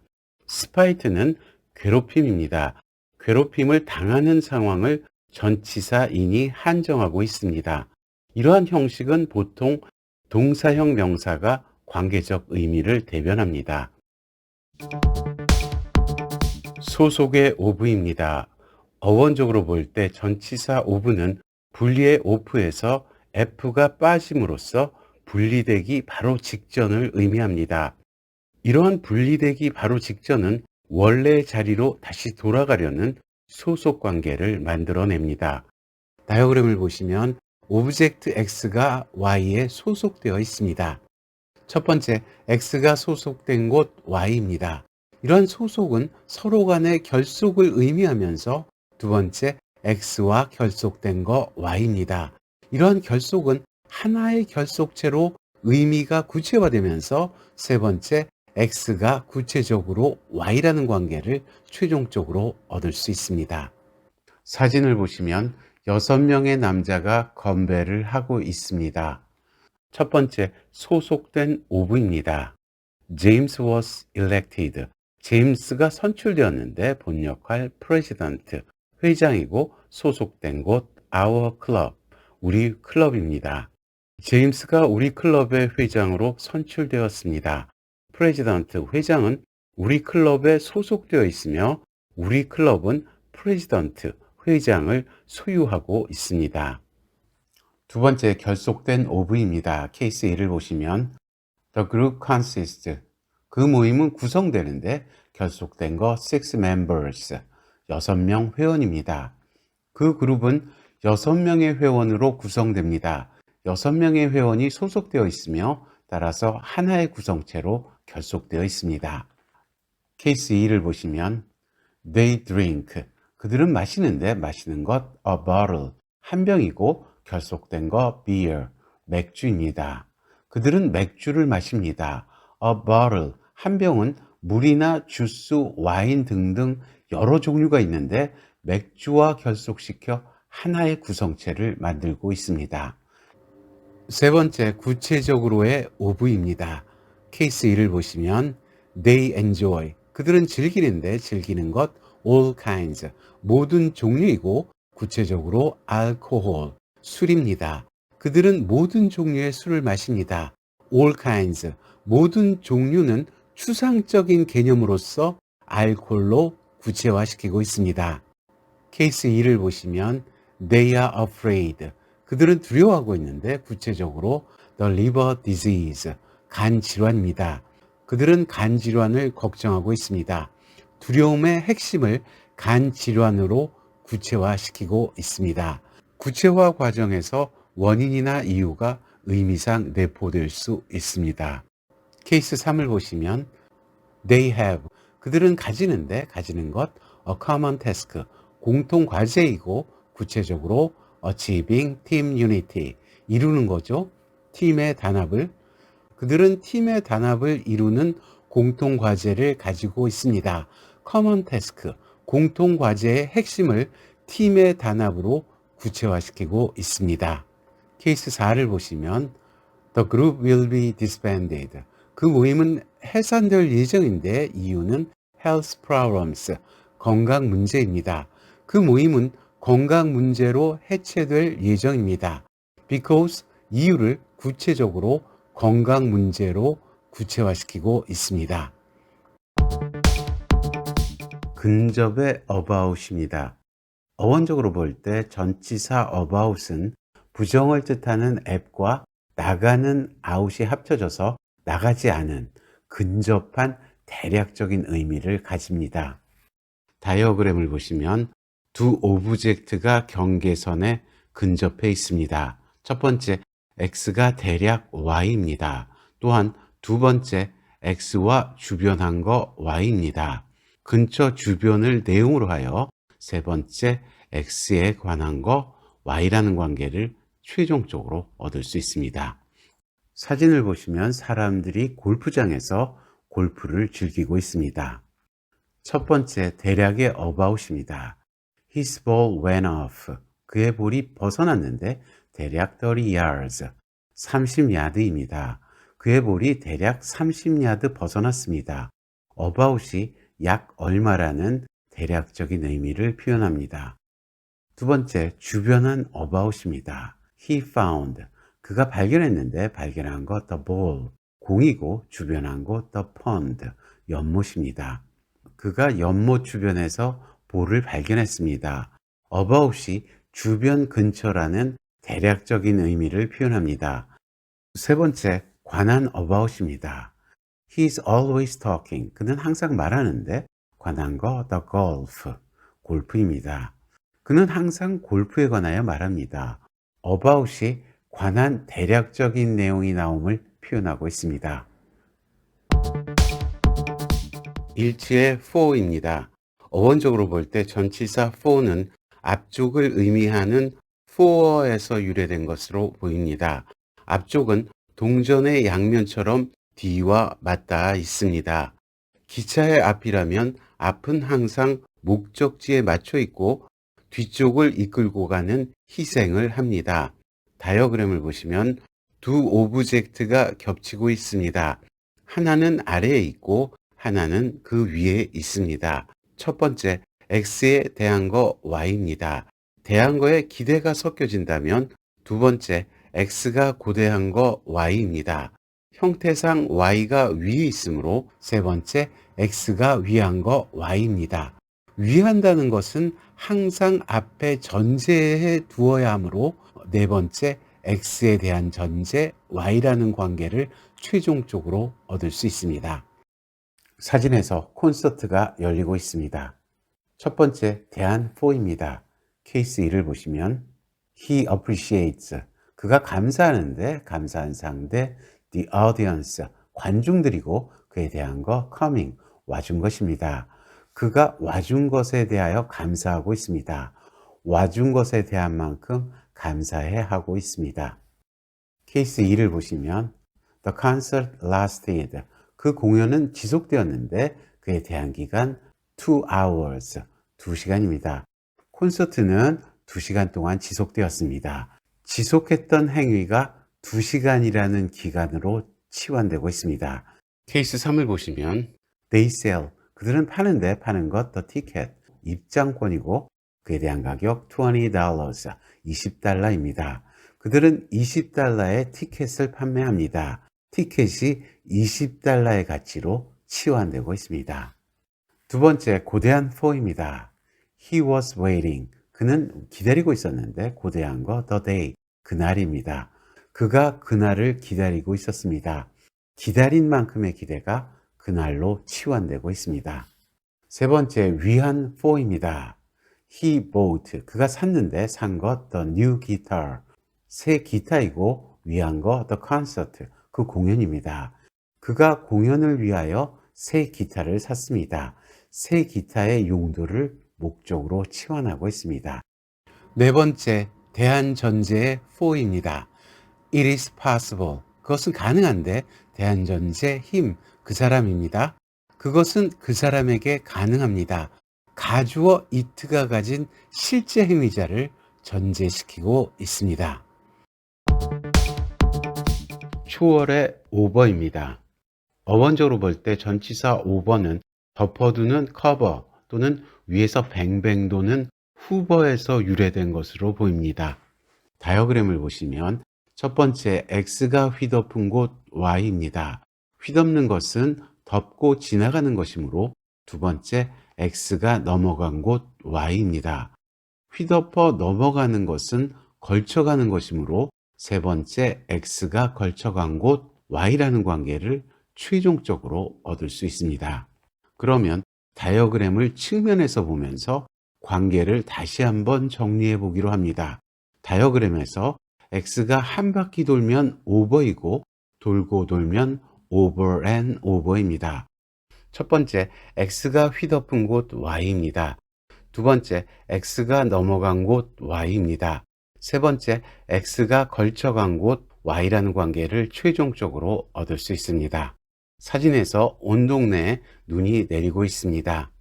spite는 괴롭힘입니다. 괴롭힘을 당하는 상황을 전치사 in이 한정하고 있습니다. 이러한 형식은 보통 동사형 명사가 관계적 의미를 대변합니다. 소속의 of입니다. 어원적으로 볼 때 전치사 of는 분리의 off에서 f가 빠짐으로써 분리되기 바로 직전을 의미합니다. 이러한 분리되기 바로 직전은 원래의 자리로 다시 돌아가려는 소속 관계를 만들어냅니다. 다이어그램을 보시면 오브젝트 X가 Y에 소속되어 있습니다. 첫 번째, X가 소속된 곳 Y입니다. 이러한 소속은 서로 간의 결속을 의미하면서 두 번째, X와 결속된 거 Y입니다. 이러한 결속은 하나의 결속체로 의미가 구체화되면서 세 번째, X가 구체적으로 Y라는 관계를 최종적으로 얻을 수 있습니다. 사진을 보시면 6명의 남자가 건배를 하고 있습니다. 첫 번째, 소속된 of입니다. James was elected. 제임스가 선출되었는데 본 역할 president, 회장이고 소속된 곳 our club, 우리 클럽입니다. 제임스가 우리 클럽의 회장으로 선출되었습니다. president, 회장은 우리 클럽에 소속되어 있으며 우리 클럽은 president, 회장을 소유하고 있습니다. 두 번째, 결속된 of입니다. 케이스 1을 보시면 The group consists. 그 모임은 구성되는데 결속된 거 6 members, 6명 회원입니다. 그 그룹은 6명의 회원으로 구성됩니다. 6명의 회원이 소속되어 있으며 따라서 하나의 구성체로 결속되어 있습니다. 케이스 2를 보시면 They drink. 그들은 마시는데 마시는 것 a bottle, 한 병이고 결속된 거 beer, 맥주입니다. 그들은 맥주를 마십니다. A bottle, 한 병은 물이나 주스, 와인 등등 여러 종류가 있는데 맥주와 결속시켜 하나의 구성체를 만들고 있습니다. 세 번째, 구체적으로의 of입니다. 케이스 1을 보시면 They enjoy. 그들은 즐기는데 즐기는 것 all kinds, 모든 종류이고 구체적으로 alcohol, 술입니다. 그들은 모든 종류의 술을 마십니다. all kinds, 모든 종류는 추상적인 개념으로서 알코올로 구체화시키고 있습니다. 케이스 2를 보시면 They are afraid. 그들은 두려워하고 있는데 구체적으로 the liver disease, 간 질환입니다. 그들은 간 질환을 걱정하고 있습니다. 두려움의 핵심을 간 질환으로 구체화시키고 있습니다. 구체화 과정에서 원인이나 이유가 의미상 내포될 수 있습니다. 케이스 3을 보시면 They have. 그들은 가지는데 가지는 것 a common task, 공통 과제이고 구체적으로 achieving team unity, 이루는 거죠. 팀의 단합을. 그들은 팀의 단합을 이루는 공통 과제를 가지고 있습니다. common task, 공통 과제의 핵심을 팀의 단합으로 구체화시키고 있습니다. 케이스 4를 보시면 The group will be disbanded. 그 모임은 해산될 예정인데 이유는 health problems, 건강 문제입니다. 그 모임은 건강 문제로 해체될 예정입니다. Because, 이유를 구체적으로 건강 문제로 구체화시키고 있습니다. 근접의 about입니다. 어원적으로 볼 때 전치사 about은 부정을 뜻하는 at과 나가는 out이 합쳐져서 나가지 않은, 근접한 대략적인 의미를 가집니다. 다이어그램을 보시면 두 오브젝트가 경계선에 근접해 있습니다. 첫 번째, x가 대략 y입니다. 또한 두 번째, x와 주변한 거 y입니다. 근처 주변을 내용으로 하여 세 번째, x에 관한 거 y라는 관계를 최종적으로 얻을 수 있습니다. 사진을 보시면 사람들이 골프장에서 골프를 즐기고 있습니다. 첫 번째, 대략의 about입니다. His ball went off. 그의 볼이 벗어났는데 대략 30 yards, 30야드입니다. 그의 볼이 대략 30야드 벗어났습니다. about이 약 얼마라는 대략적인 의미를 표현합니다. 두 번째, 주변한 about입니다. He found. 그가 발견했는데 발견한 것 the ball, 공이고 주변한 것 the pond, 연못입니다. 그가 연못 주변에서 볼을 발견했습니다. about이 주변 근처라는 대략적인 의미를 표현합니다. 세 번째, 관한 about입니다. He's always talking. 그는 항상 말하는데 관한 거 the golf, 골프입니다. 그는 항상 골프에 관하여 말합니다. about이 관한 대략적인 내용이 나옴을 표현하고 있습니다. 일치의 for입니다. 어원적으로 볼 때 전치사 for는 앞쪽을 의미하는 for에서 유래된 것으로 보입니다. 앞쪽은 동전의 양면처럼 뒤와 맞닿아 있습니다. 기차의 앞이라면 앞은 항상 목적지에 맞춰 있고 뒤쪽을 이끌고 가는 희생을 합니다. 다이어그램을 보시면 두 오브젝트가 겹치고 있습니다. 하나는 아래에 있고 하나는 그 위에 있습니다. 첫 번째, x에 대한 거 y입니다. 대한 거에 기대가 섞여진다면 두 번째, x가 고대한 거 y입니다. 형태상 y가 위에 있으므로 세 번째, x가 위한 거 y입니다. 위한다는 것은 항상 앞에 전제해 두어야 하므로 네 번째, x에 대한 전제 y라는 관계를 최종적으로 얻을 수 있습니다. 사진에서 콘서트가 열리고 있습니다. 첫 번째, 대한 for입니다. 케이스 1을 보시면 he appreciates, 그가 감사하는데 감사한 상대 the audience, 관중들이고 그에 대한 거 coming, 와준 것입니다. 그가 와준 것에 대하여 감사하고 있습니다. 와준 것에 대한 만큼 감사해 하고 있습니다. 케이스 2를 보시면 the concert lasted, 그 공연은 지속되었는데 그에 대한 기간 2 hours, 2시간입니다. 콘서트는 2시간 동안 지속되었습니다. 지속했던 행위가 2시간이라는 기간으로 치환되고 있습니다. 케이스 3을 보시면 they sell, 그들은 파는데 파는 것 the ticket, 입장권이고 그에 대한 가격 $20, 20달러입니다. 그들은 20달러의 티켓을 판매합니다. 티켓이 20달러의 가치로 치환되고 있습니다. 두 번째, 고대한 for입니다. He was waiting. 그는 기다리고 있었는데 고대한 거 the day, 그날입니다. 그가 그날을 기다리고 있었습니다. 기다린 만큼의 기대가 그날로 치환되고 있습니다. 세 번째, 위한 for입니다. He bought. 그가 샀는데 산 것 the new guitar. 새 기타이고 위한 거 the concert. 그 공연입니다. 그가 공연을 위하여 새 기타를 샀습니다. 새 기타의 용도를 목적으로 치환하고 있습니다. 네 번째, 대한 전제의 for입니다. It is possible. 그것은 가능한데 대한 전제 him, 그 사람입니다. 그것은 그 사람에게 가능합니다. 가주어 it가 가진 실제 행위자를 전제시키고 있습니다. 초월의 over입니다. 어원적으로 볼 때 전치사 over는 덮어두는 cover 또는 위에서 뱅뱅 도는 후버에서 유래된 것으로 보입니다. 다이어그램을 보시면 첫 번째, x가 휘덮은 곳 y입니다. 휘덮는 것은 덮고 지나가는 것이므로 두 번째, X가 넘어간 곳 Y입니다. 휘덮어 넘어가는 것은 걸쳐가는 것이므로 세 번째 X가 걸쳐간 곳 Y라는 관계를 최종적으로 얻을 수 있습니다. 그러면 다이어그램을 측면에서 보면서 관계를 다시 한번 정리해 보기로 합니다. 다이어그램에서 X가 한 바퀴 돌면 오버이고 돌고 돌면 over and over입니다. 첫 번째, X가 휘덮은 곳 Y입니다. 두 번째, X가 넘어간 곳 Y입니다. 세 번째, X가 걸쳐간 곳 Y라는 관계를 최종적으로 얻을 수 있습니다. 사진에서 온 동네에 눈이 내리고 있습니다.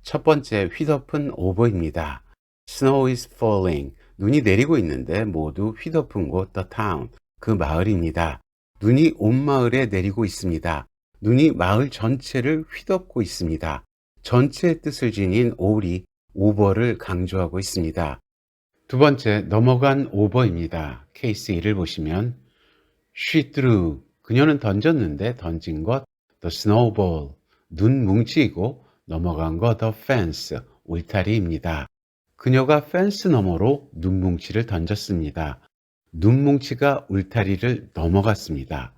첫 번째, 휘덮은 over입니다. Snow is falling. 눈이 내리고 있는데 모두 휘덮은 곳 the town, 그 마을입니다. 눈이 온 마을에 내리고 있습니다. 눈이 마을 전체를 휘덮고 있습니다. 전체의 뜻을 지닌 all이 over를 강조하고 있습니다. 두 번째, 넘어간 over입니다. 케이스 1을 보시면 She threw, 그녀는 던졌는데 던진 것 the snowball, 눈 뭉치이고 넘어간 것 the fence, 울타리입니다. 그녀가 펜스 너머로 눈뭉치를 던졌습니다. 눈뭉치가 울타리를 넘어갔습니다.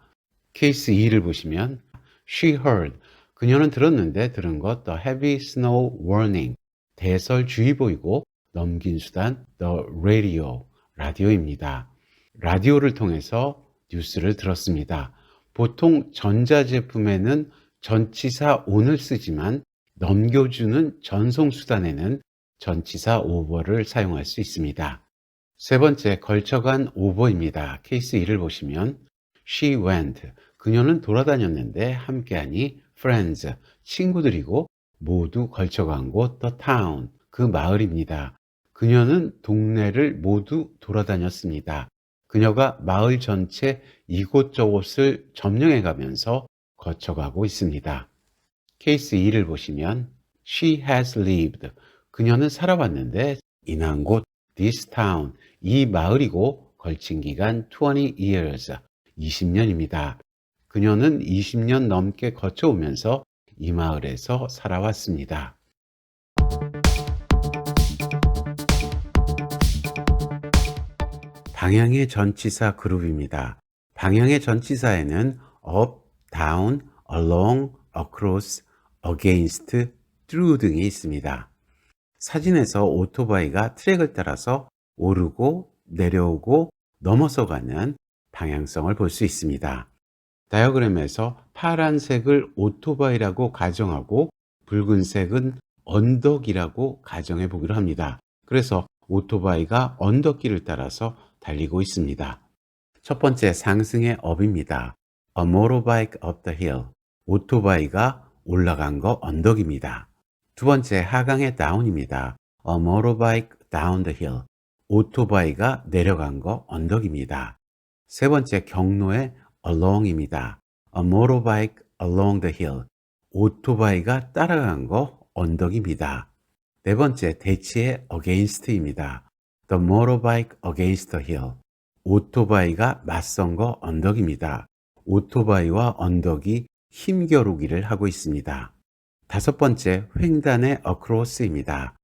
케이스 2를 보시면 She heard, 그녀는 들었는데 들은 것 the heavy snow warning, 대설주의보이고 넘긴 수단 the radio, 라디오입니다. 라디오를 통해서 뉴스를 들었습니다. 보통 전자제품에는 전치사 on을 쓰지만 넘겨주는 전송수단에는 전치사 over를 사용할 수 있습니다. 세 번째, 걸쳐간 over입니다. 케이스 1을 보시면 She went, 그녀는 돌아다녔는데 함께하니 friends, 친구들이고 모두 걸쳐간 곳 the town, 그 마을입니다. 그녀는 동네를 모두 돌아다녔습니다. 그녀가 마을 전체 이곳저곳을 점령해 가면서 거쳐가고 있습니다. 케이스 2를 보시면 She has lived, 그녀는 살아왔는데 인한 곳 this town, 이 마을이고 걸친 기간 20 years, 20년입니다. 그녀는 20년 넘게 거쳐오면서 이 마을에서 살아왔습니다. 방향의 전치사 그룹입니다. 방향의 전치사에는 up, down, along, across, against, through 등이 있습니다. 사진에서 오토바이가 트랙을 따라서 오르고 내려오고 넘어서가는 방향성을 볼 수 있습니다. 다이어그램에서 파란색을 오토바이라고 가정하고 붉은색은 언덕이라고 가정해 보기로 합니다. 그래서 오토바이가 언덕길을 따라서 달리고 있습니다. 첫 번째, 상승의 up입니다. A motorbike up the hill. 오토바이가 올라간 거 언덕입니다. 두 번째, 하강의 down입니다. A motorbike down the hill. 오토바이가 내려간 거 언덕입니다. 세 번째, 경로의 along입니다. A motorbike along the hill. 오토바이가 따라간 거 언덕입니다. 네 번째, 대치의 against입니다. The motorbike against the hill. 오토바이가 맞선 거 언덕입니다. 오토바이와 언덕이 힘겨루기를 하고 있습니다. 다섯 번째, 횡단의 across입니다.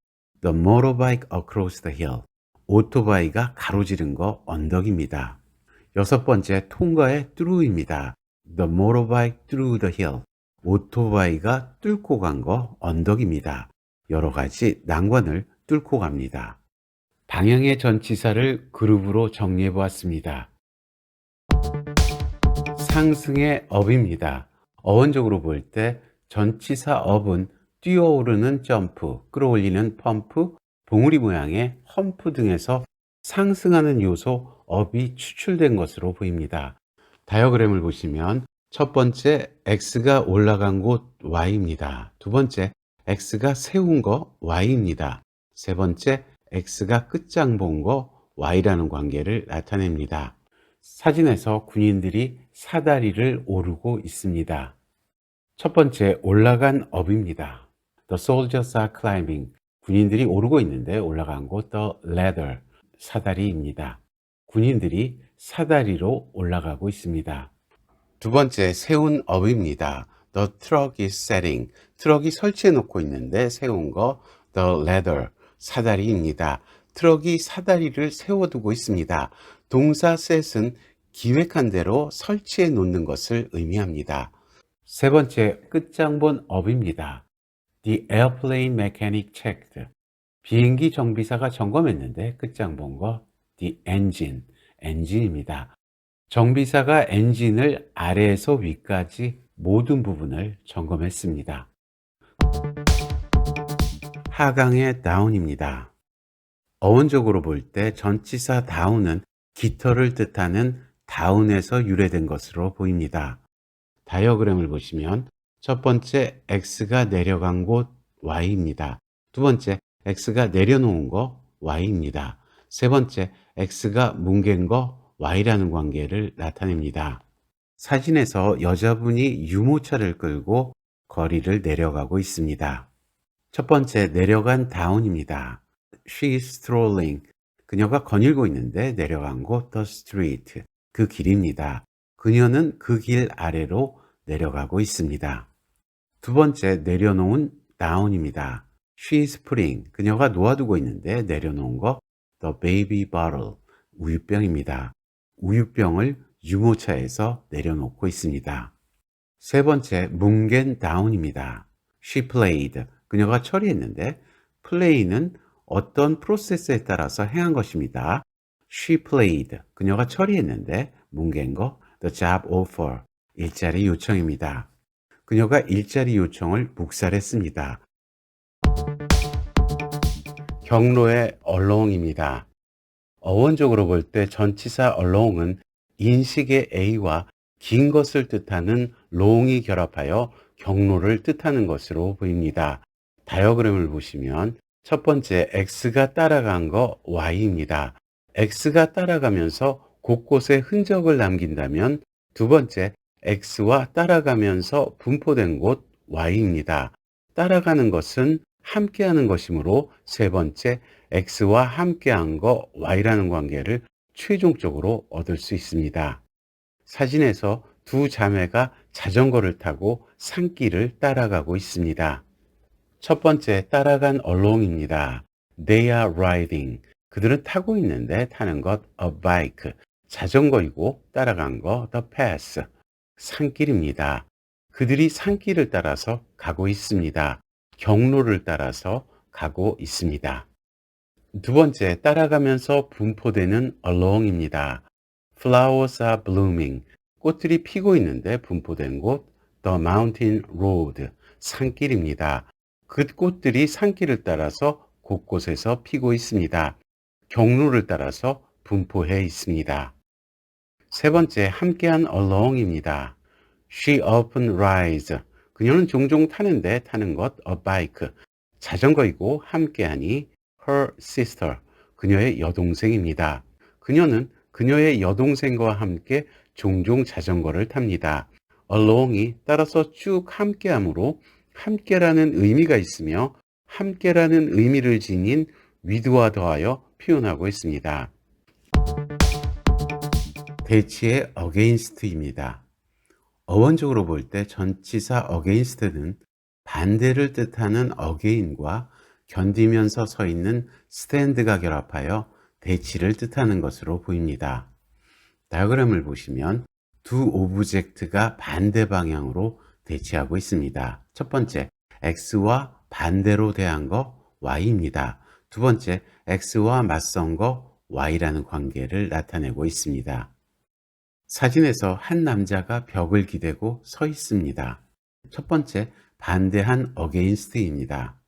The motorbike across the hill. 오토바이가 가로지른 거 언덕입니다. 여섯 번째, 통과의 through입니다. The motorbike through the hill. 오토바이가 뚫고 간 거 언덕입니다. 여러 가지 난관을 뚫고 갑니다. 방향의 전치사를 그룹으로 정리해 보았습니다. 상승의 up입니다. 어원적으로 볼 때 전치사 up은 뛰어오르는 점프, 끌어올리는 펌프, 봉우리 모양의 험프 등에서 상승하는 요소 up이 추출된 것으로 보입니다. 다이어그램을 보시면 첫 번째, X가 올라간 곳 Y입니다. 두 번째, X가 세운 거 Y입니다. 세 번째, X가 끝장 본 거 Y라는 관계를 나타냅니다. 사진에서 군인들이 사다리를 오르고 있습니다. 첫 번째, 올라간 up입니다. The soldiers are climbing. 군인들이 오르고 있는데 올라간 곳 the ladder, 사다리입니다. 군인들이 사다리로 올라가고 있습니다. 두 번째, 세운 up입니다. The truck is setting. 트럭이 설치해 놓고 있는데 세운 거 the ladder. 사다리입니다. 트럭이 사다리를 세워두고 있습니다. 동사 set은 기획한 대로 설치해 놓는 것을 의미합니다. 세 번째, 끝장본 up입니다. The airplane mechanic checked. 비행기 정비사가 점검했는데 끝장 본 거 the engine, 엔진입니다. 정비사가 엔진을 아래에서 위까지 모든 부분을 점검했습니다. 하강의 down입니다. 어원적으로 볼 때 전치사 down은 깃털을 뜻하는 down에서 유래된 것으로 보입니다. 다이어그램을 보시면 첫 번째 x가 내려간 곳 y입니다. 두 번째 x가 내려놓은 거 y입니다. 세 번째 x가 뭉갠 거 y라는 관계를 나타냅니다. 사진에서 여자분이 유모차를 끌고 거리를 내려가고 있습니다. 첫 번째 내려간 down입니다. She is strolling. 그녀가 거닐고 있는데 내려간 곳 the street. 그 길입니다. 그녀는 그 길 아래로 내려가고 있습니다. 두 번째 내려놓은 down입니다. She is putting. 그녀가 놓아두고 있는데 내려놓은 거 the baby bottle. 우유병입니다. 우유병을 유모차에서 내려놓고 있습니다. 세 번째 뭉갠 down입니다. She played. 그녀가 처리했는데 play는 어떤 프로세스에 따라서 행한 것입니다. She played. 그녀가 처리했는데 뭉갠 거 the job offer. 일자리 요청입니다. 그녀가 일자리 요청을 묵살했습니다. 경로의 along입니다. 어원적으로 볼 때 전치사 along은 인식의 A와 긴 것을 뜻하는 long이 결합하여 경로를 뜻하는 것으로 보입니다. 다이어그램을 보시면 첫 번째 X가 따라간 거 Y입니다. X가 따라가면서 곳곳에 흔적을 남긴다면 두 번째 X와 따라가면서 분포된 곳 Y입니다. 따라가는 것은 함께하는 것이므로 세 번째 X와 함께한 거 Y라는 관계를 최종적으로 얻을 수 있습니다. 사진에서 두 자매가 자전거를 타고 산길을 따라가고 있습니다. 첫 번째 따라간 along입니다. They are riding. 그들은 타고 있는데 타는 것 a bike. 자전거이고 따라간 거 the path. 산길입니다. 그들이 산길을 따라서 가고 있습니다. 경로를 따라서 가고 있습니다. 두 번째 따라가면서 분포되는 along입니다. Flowers are blooming. 꽃들이 피고 있는데 분포된 곳 the mountain road. 산길입니다. 그 꽃들이 산길을 따라서 곳곳에서 피고 있습니다. 경로를 따라서 분포해 있습니다. 세 번째 함께한 along입니다. She often rides. 그녀는 종종 타는데 타는 것 a bike. 자전거이고 함께하니 her sister. 그녀의 여동생입니다. 그녀는 그녀의 여동생과 함께 종종 자전거를 탑니다. along이 따라서 쭉 함께하므로 함께라는 의미가 있으며 함께라는 의미를 지닌 with와 더하여 표현하고 있습니다. 대치의 against입니다. 어원적으로 볼 때 전치사 against는 반대를 뜻하는 again과 견디면서 서 있는 stand가 결합하여 대치를 뜻하는 것으로 보입니다. 다이어그램을 보시면 두 오브젝트가 반대 방향으로 대치하고 있습니다. 첫 번째, X와 반대로 대한 거 Y입니다. 두 번째, X와 맞선 거 Y라는 관계를 나타내고 있습니다. 사진에서 한 남자가 벽을 기대고 서 있습니다. 첫 번째, 반대한 against입니다.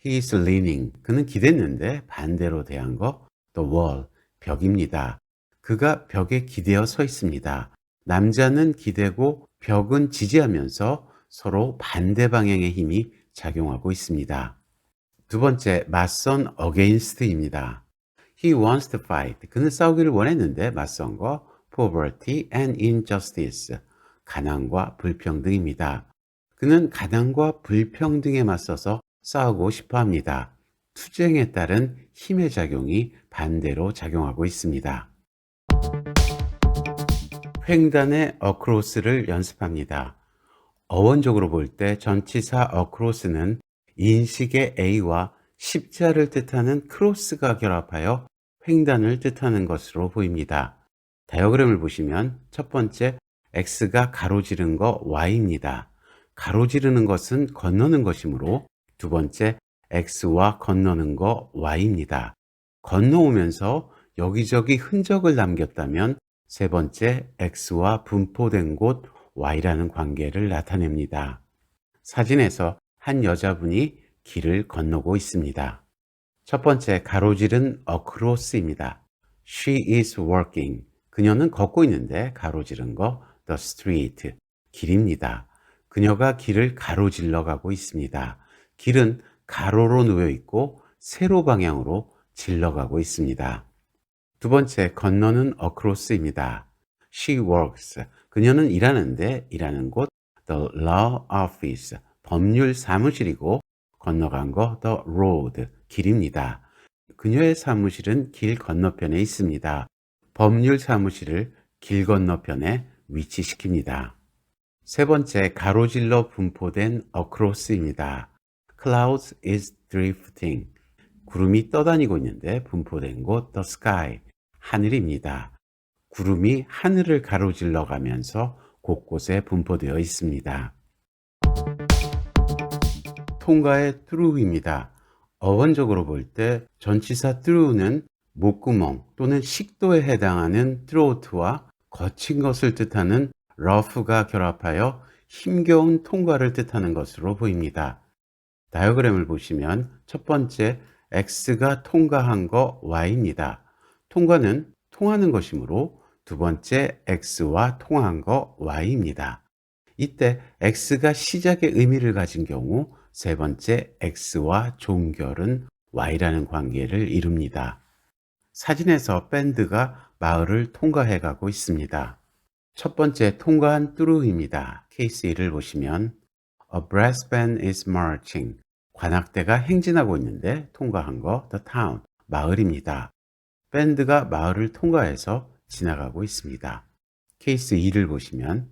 He is leaning. 그는 기댔는데 반대로 대한 거 the wall, 벽입니다. 그가 벽에 기대어 서 있습니다. 남자는 기대고 벽은 지지하면서 서로 반대 방향의 힘이 작용하고 있습니다. 두 번째, 맞선 against입니다. He wants to fight. 그는 싸우기를 원했는데 맞선 거 poverty and injustice. 가난과 불평등입니다. 그는 가난과 불평등에 맞서서 싸우고 싶어 합니다. 투쟁에 따른 힘의 작용이 반대로 작용하고 있습니다. 횡단의 across를 연습합니다. 어원적으로 볼 때 전치사 across는 인식의 A와 십자를 뜻하는 크로스가 결합하여 횡단을 뜻하는 것으로 보입니다. 다이어그램을 보시면 첫 번째 X가 가로지른 거 Y입니다. 가로지르는 것은 건너는 것이므로 두 번째 X와 건너는 거 Y입니다. 건너오면서 여기저기 흔적을 남겼다면 세 번째 X와 분포된 곳 Y라는 관계를 나타냅니다. 사진에서 한 여자분이 길을 건너고 있습니다. 첫 번째 가로지른 across입니다. She is walking. 그녀는 걷고 있는데 가로지른 거 the street. 길입니다. 그녀가 길을 가로질러 가고 있습니다. 길은 가로로 놓여 있고 세로 방향으로 질러가고 있습니다. 두 번째 건너는 across입니다. She works. 그녀는 일하는데 일하는 곳 the law office. 법률 사무실이고 건너간 거 the road. 길입니다. 그녀의 사무실은 길 건너편에 있습니다. 법률 사무실을 길 건너편에 위치시킵니다. 세 번째 가로질러 분포된 across입니다. Clouds is drifting. 구름이 떠다니고 있는데 분포된 곳 the sky. 하늘입니다. 구름이 하늘을 가로질러 가면서 곳곳에 분포되어 있습니다. 통과의 through입니다. 어원적으로 볼 때 전치사 through는 목구멍 또는 식도에 해당하는 throat와 거친 것을 뜻하는 rough가 결합하여 힘겨운 통과를 뜻하는 것으로 보입니다. 다이어그램을 보시면 첫 번째 X가 통과한 거 Y입니다. 통과는 통하는 것이므로 두 번째 X와 통한 거 Y입니다. 이때 X가 시작의 의미를 가진 경우 세 번째 X와 종결은 Y라는 관계를 이룹니다. 사진에서 밴드가 마을을 통과해 가고 있습니다. 첫 번째 통과한 through입니다. 케이스 1을 보시면 A brass band is marching. 관악대가 행진하고 있는데 통과한 거 the town. 마을입니다. 밴드가 마을을 통과해서 지나가고 있습니다. 케이스 2를 보시면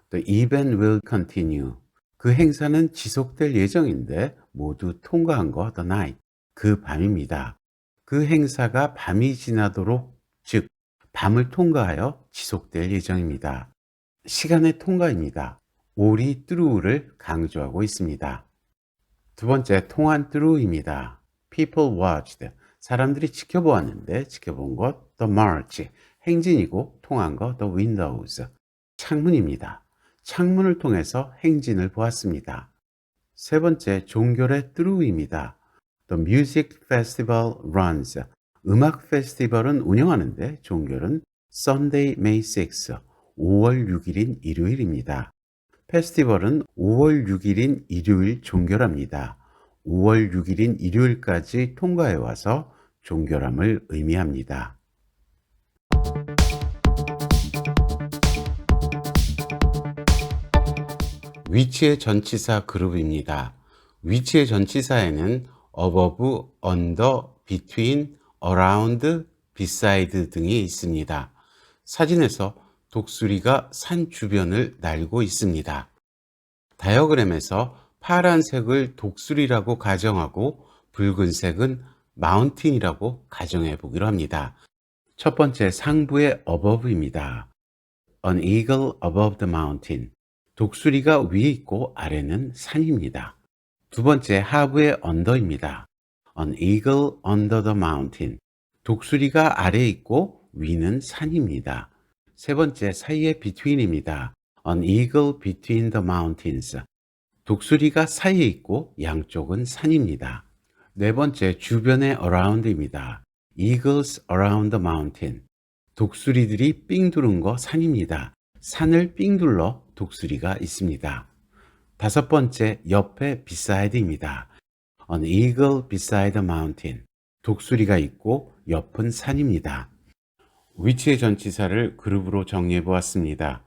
The event will continue. 그 행사는 지속될 예정인데 모두 통과한 거 the night. 그 밤입니다. 그 행사가 밤이 지나도록 즉 밤을 통과하여 지속될 예정입니다. 시간의 통과입니다. 올이 through를 강조하고 있습니다. 두 번째 통한 through입니다. People watched. 사람들이 지켜보았는데 지켜본 것 the march. 행진이고 통한 것 the windows. 창문입니다. 창문을 통해서 행진을 보았습니다. 세 번째 종결의 through입니다. The music festival runs. 음악 페스티벌은 운영하는데 종결은 Sunday, May 6, 5월 6일인 일요일입니다. 페스티벌은 5월 6일인 일요일 종결합니다. 5월 6일인 일요일까지 통과해 와서 종결함을 의미합니다. 위치의 전치사 그룹입니다. 위치의 전치사에는 above, under, between, around, beside 등이 있습니다. 사진에서 독수리가 산 주변을 날고 있습니다. 다이어그램에서 파란색을 독수리라고 가정하고 붉은색은 마운틴이라고 가정해 보기로 합니다. 첫 번째 상부의 above입니다. An eagle above the mountain. 독수리가 위에 있고 아래는 산입니다. 두 번째 하부의 under입니다. An eagle under the mountain. 독수리가 아래에 있고 위는 산입니다. 세 번째 사이의 between입니다. An eagle between the mountains. 독수리가 사이에 있고 양쪽은 산입니다. 네 번째 주변의 around입니다. Eagles around the mountain. 독수리들이 삥 두른 거 산입니다. 산을 삥 둘러 독수리가 있습니다. 다섯 번째 옆에 beside입니다. An eagle beside the mountain. 독수리가 있고 옆은 산입니다. 위치의 전치사를 그룹으로 정리해 보았습니다.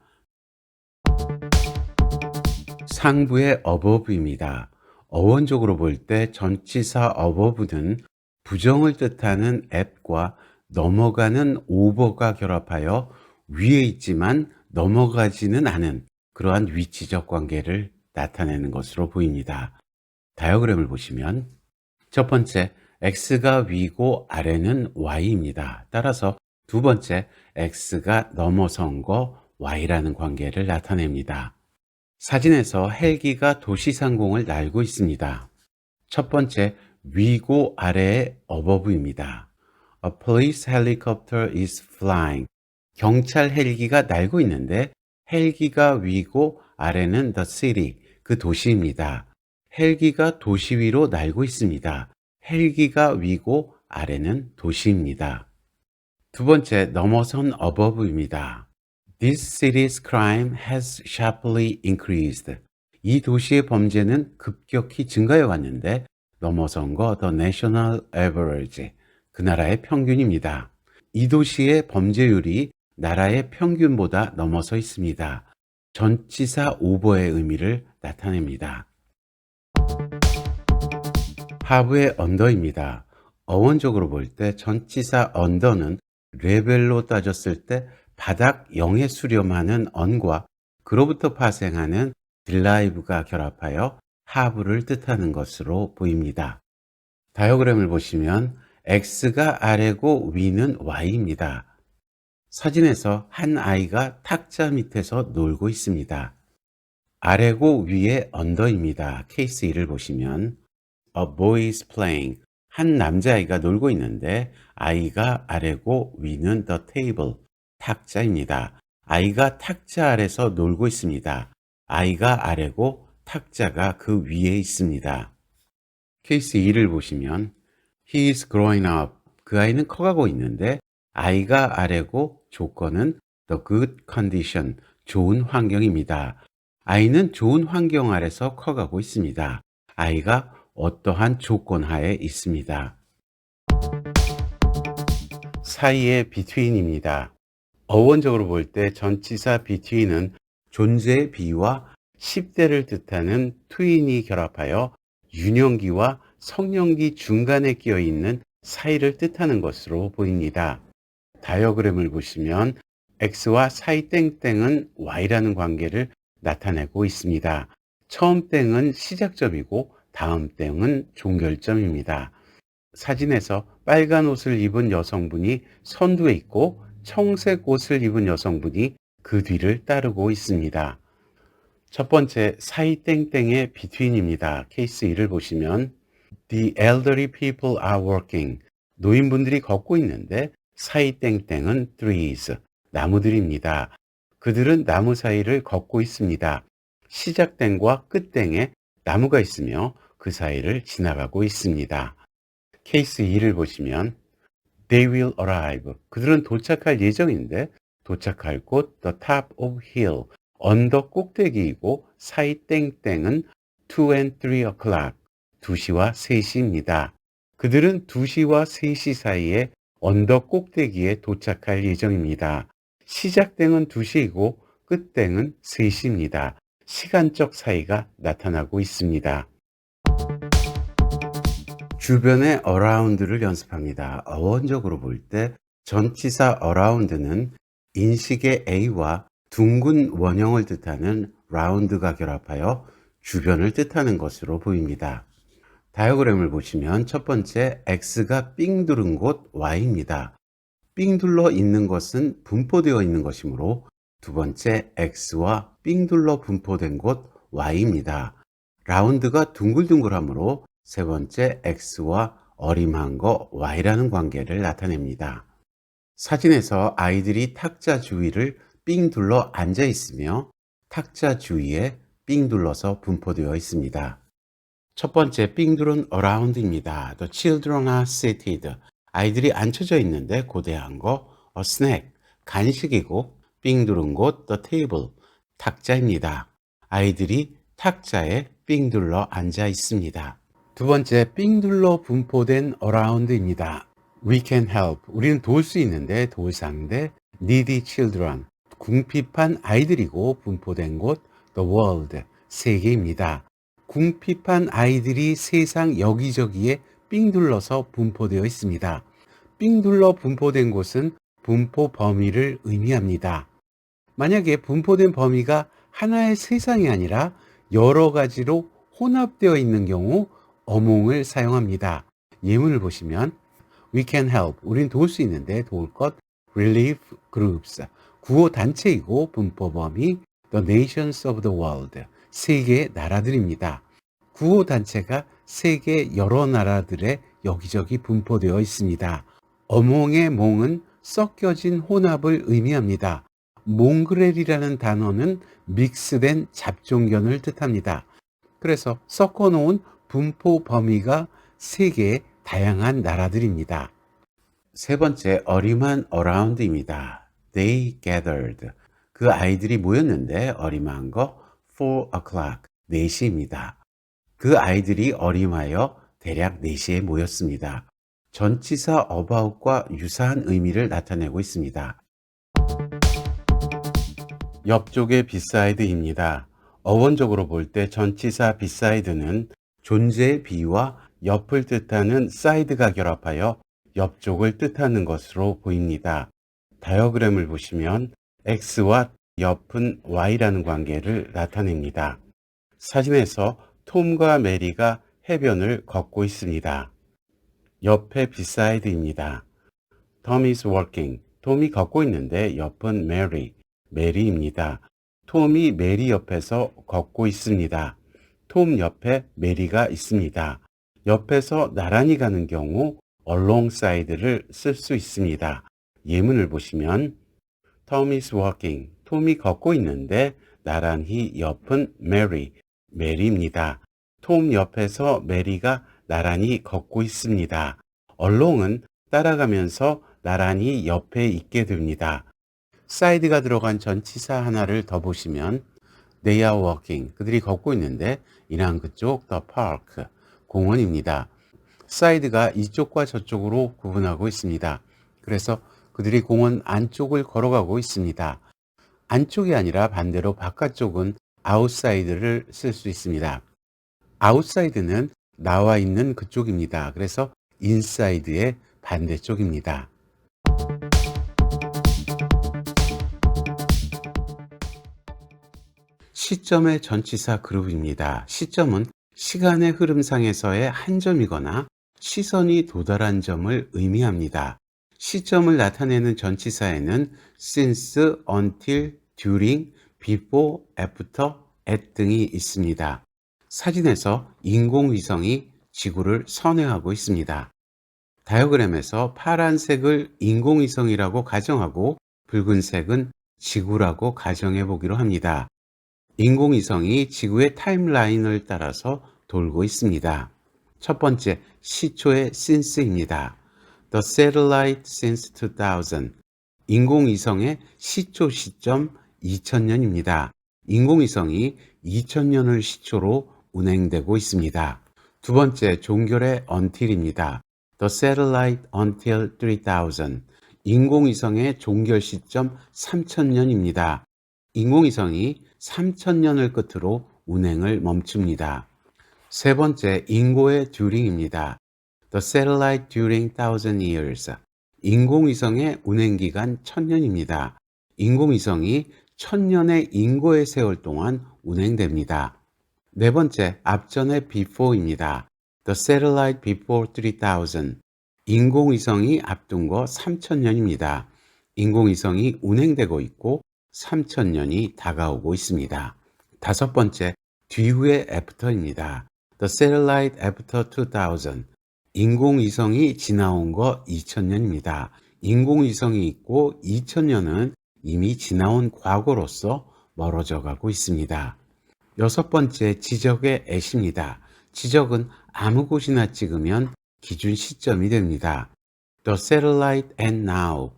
상부의 above입니다. 어원적으로 볼 때 전치사 above는 부정을 뜻하는 at과 넘어가는 over가 결합하여 위에 있지만 넘어가지는 않은 그러한 위치적 관계를 나타내는 것으로 보입니다. 다이어그램을 보시면 첫 번째, x가 위고 아래는 y입니다. 따라서 두 번째, x가 넘어선 거 y라는 관계를 나타냅니다. 사진에서 헬기가 도시 상공을 날고 있습니다. 첫 번째, 위고 아래의 어버브입니다. A police helicopter is flying. 경찰 헬기가 날고 있는데 헬기가 위고 아래는 the city, 그 도시입니다. 헬기가 도시 위로 날고 있습니다. 헬기가 위고 아래는 도시입니다. 두 번째, 넘어선 above입니다. This city's crime has sharply increased. 이 도시의 범죄는 급격히 증가해 왔는데 넘어선 거 the national average, 그 나라의 평균입니다. 이 도시의 범죄율이 나라의 평균보다 넘어서 있습니다. 전치사 오버의 의미를 나타냅니다. 하부의 언더입니다. 어원적으로 볼 때 전치사 언더는 레벨로 따졌을 때 바닥 0에 수렴하는 언과 그로부터 파생하는 derive가 결합하여 하부를 뜻하는 것으로 보입니다. 다이어그램을 보시면 x가 아래고 위는 y입니다. 사진에서 한 아이가 탁자 밑에서 놀고 있습니다. 아래고 위에 언더입니다. 케이스 1을 보시면 A boy is playing. 한 남자아이가 놀고 있는데 아이가 아래고 위는 the table, 탁자입니다. 아이가 탁자 아래서 놀고 있습니다. 아이가 아래고 탁자가 그 위에 있습니다. 케이스 2를 보시면 He is growing up. 그 아이는 커가고 있는데 아이가 아래고 조건은 the good condition, 좋은 환경입니다. 아이는 좋은 환경 아래서 커가고 있습니다. 아이가 어떠한 조건 하에 있습니다. 사이의 between입니다. 어원적으로 볼 때 전치사 between은 존재의 비와 10대를 뜻하는 twin이 결합하여 유년기와 성년기 중간에 끼어 있는 사이를 뜻하는 것으로 보입니다. 다이어그램을 보시면 x와 사이 땡땡은 y라는 관계를 나타내고 있습니다. 처음 땡은 시작점이고 다음 땡은 종결점입니다. 사진에서 빨간 옷을 입은 여성분이 선두에 있고 청색 옷을 입은 여성분이 그 뒤를 따르고 있습니다. 첫 번째, 사이 땡땡의 between입니다. 케이스 1을 보시면 The elderly people are working. 노인분들이 걷고 있는데 사이 땡땡은 trees, 나무들입니다. 그들은 나무 사이를 걷고 있습니다. 시작땡과 끝땡에 나무가 있으며 그 사이를 지나가고 있습니다. 케이스 2를 보시면 They will arrive. 그들은 도착할 예정인데 도착할 곳 the top of hill, 언덕 꼭대기이고 사이 땡땡은 2 and 3 o'clock, 2시와 3시입니다. 그들은 2시와 3시 사이에 언덕 꼭대기에 도착할 예정입니다. 시작땡은 2시이고 끝땡은 3시입니다. 시간적 사이가 나타나고 있습니다. 주변의 around를 연습합니다. 어원적으로 볼 때 전치사 around는 인식의 A와 둥근 원형을 뜻하는 round가 결합하여 주변을 뜻하는 것으로 보입니다. 다이어그램을 보시면 첫 번째, X가 삥 두른 곳 Y입니다. 삥 둘러 있는 것은 분포되어 있는 것이므로 두 번째, X와 삥 둘러 분포된 곳 Y입니다. 라운드가 둥글둥글하므로 세 번째, X와 어림한 거 Y라는 관계를 나타냅니다. 사진에서 아이들이 탁자 주위를 삥 둘러 앉아 있으며 탁자 주위에 삥 둘러서 분포되어 있습니다. 첫 번째, 삥 둘은 around입니다. The children are seated. 아이들이 앉혀져 있는데 고대한 거 a snack, 간식이고 삥 두른 곳 the table, 탁자입니다. 아이들이 탁자에 삥 둘러 앉아 있습니다. 두 번째, 삥 둘러 분포된 around입니다. We can help. 우리는 도울 수 있는데 도울 상대 needy children, 궁핍한 아이들이고 분포된 곳 the world, 세계입니다. 궁핍한 아이들이 세상 여기저기에 삥 둘러서 분포되어 있습니다. 삥 둘러 분포된 곳은 분포 범위를 의미합니다. 만약에 분포된 범위가 하나의 세상이 아니라 여러 가지로 혼합되어 있는 경우 어몽을 사용합니다. 예문을 보시면 We can help. 우린 도울 수 있는데 도울 것. Relief groups. 구호 단체이고 분포 범위 The nations of the world. 세계의 나라들입니다. 구호 단체가 세계 여러 나라들의 여기저기 분포되어 있습니다. 어몽의 몽은 섞여진 혼합을 의미합니다. 몽그렐이라는 단어는 믹스된 잡종견을 뜻합니다. 그래서 섞어놓은 분포 범위가 세계의 다양한 나라들입니다. 세 번째, 어림한 around입니다. They gathered. 그 아이들이 모였는데 어림한 거 4 o'clock, 4시입니다. 그 아이들이 어림하여 대략 4시에 모였습니다. 전치사 about과 유사한 의미를 나타내고 있습니다. 옆쪽의 beside입니다. 어원적으로 볼 때 전치사 beside는 존재의 비와 옆을 뜻하는 side가 결합하여 옆쪽을 뜻하는 것으로 보입니다. 다이어그램을 보시면 x와 옆은 y라는 관계를 나타냅니다. 사진에서 톰과 메리가 해변을 걷고 있습니다. 옆에 beside입니다. Tom is walking. 톰이 걷고 있는데 옆은 Mary, 메리입니다. 톰이 메리 옆에서 걷고 있습니다. 톰 옆에 메리가 있습니다. 옆에서 나란히 가는 경우 alongside를 쓸 수 있습니다. 예문을 보시면 Tom is walking. 톰이 걷고 있는데 나란히 옆은 Mary, 메리입니다. 톰 옆에서 메리가 나란히 걷고 있습니다. along은 따라가면서 나란히 옆에 있게 됩니다. side가 들어간 전치사 하나를 더 보시면 They are walking. 그들이 걷고 있는데 이랑 그쪽 the park, 공원입니다. side가 이쪽과 저쪽으로 구분하고 있습니다. 그래서 그들이 공원 안쪽을 걸어가고 있습니다. 안쪽이 아니라 반대로 바깥쪽은 outside를 쓸 수 있습니다. outside는 나와 있는 그쪽입니다. 그래서 inside의 반대쪽입니다. 시점의 전치사 그룹입니다. 시점은 시간의 흐름상에서의 한 점이거나 시선이 도달한 점을 의미합니다. 시점을 나타내는 전치사에는 since, until, during, before, after, at 등이 있습니다. 사진에서 인공위성이 지구를 선회하고 있습니다. 다이어그램에서 파란색을 인공위성이라고 가정하고 붉은색은 지구라고 가정해 보기로 합니다. 인공위성이 지구의 타임라인을 따라서 돌고 있습니다. 첫 번째, 시초의 since입니다. The satellite since 2000. 인공위성의 시초 시점 2000년입니다. 인공위성이 2000년을 시초로 운행되고 있습니다. 두 번째, 종결의 until입니다. The satellite until 3000. 인공위성의 종결 시점 3000년입니다. 인공위성이 3000년을 끝으로 운행을 멈춥니다. 세 번째, 인고의 during입니다. The satellite during 1000 years. 인공위성의 운행기간 1000년입니다. 인공위성이 1000년의 인고의 세월 동안 운행됩니다. 네 번째, 앞전의 before입니다. The satellite before 3000. 인공위성이 앞둔 거 3000년입니다. 인공위성이 운행되고 있고 3000년이 다가오고 있습니다. 다섯 번째, 뒤후의 after입니다. The satellite after 2000. 인공위성이 지나온 거 2000년입니다. 인공위성이 있고 2000년은 이미 지나온 과거로서 멀어져 가고 있습니다. 여섯 번째, 지적의 at입니다. 지적은 아무 곳이나 찍으면 기준 시점이 됩니다. The satellite and now.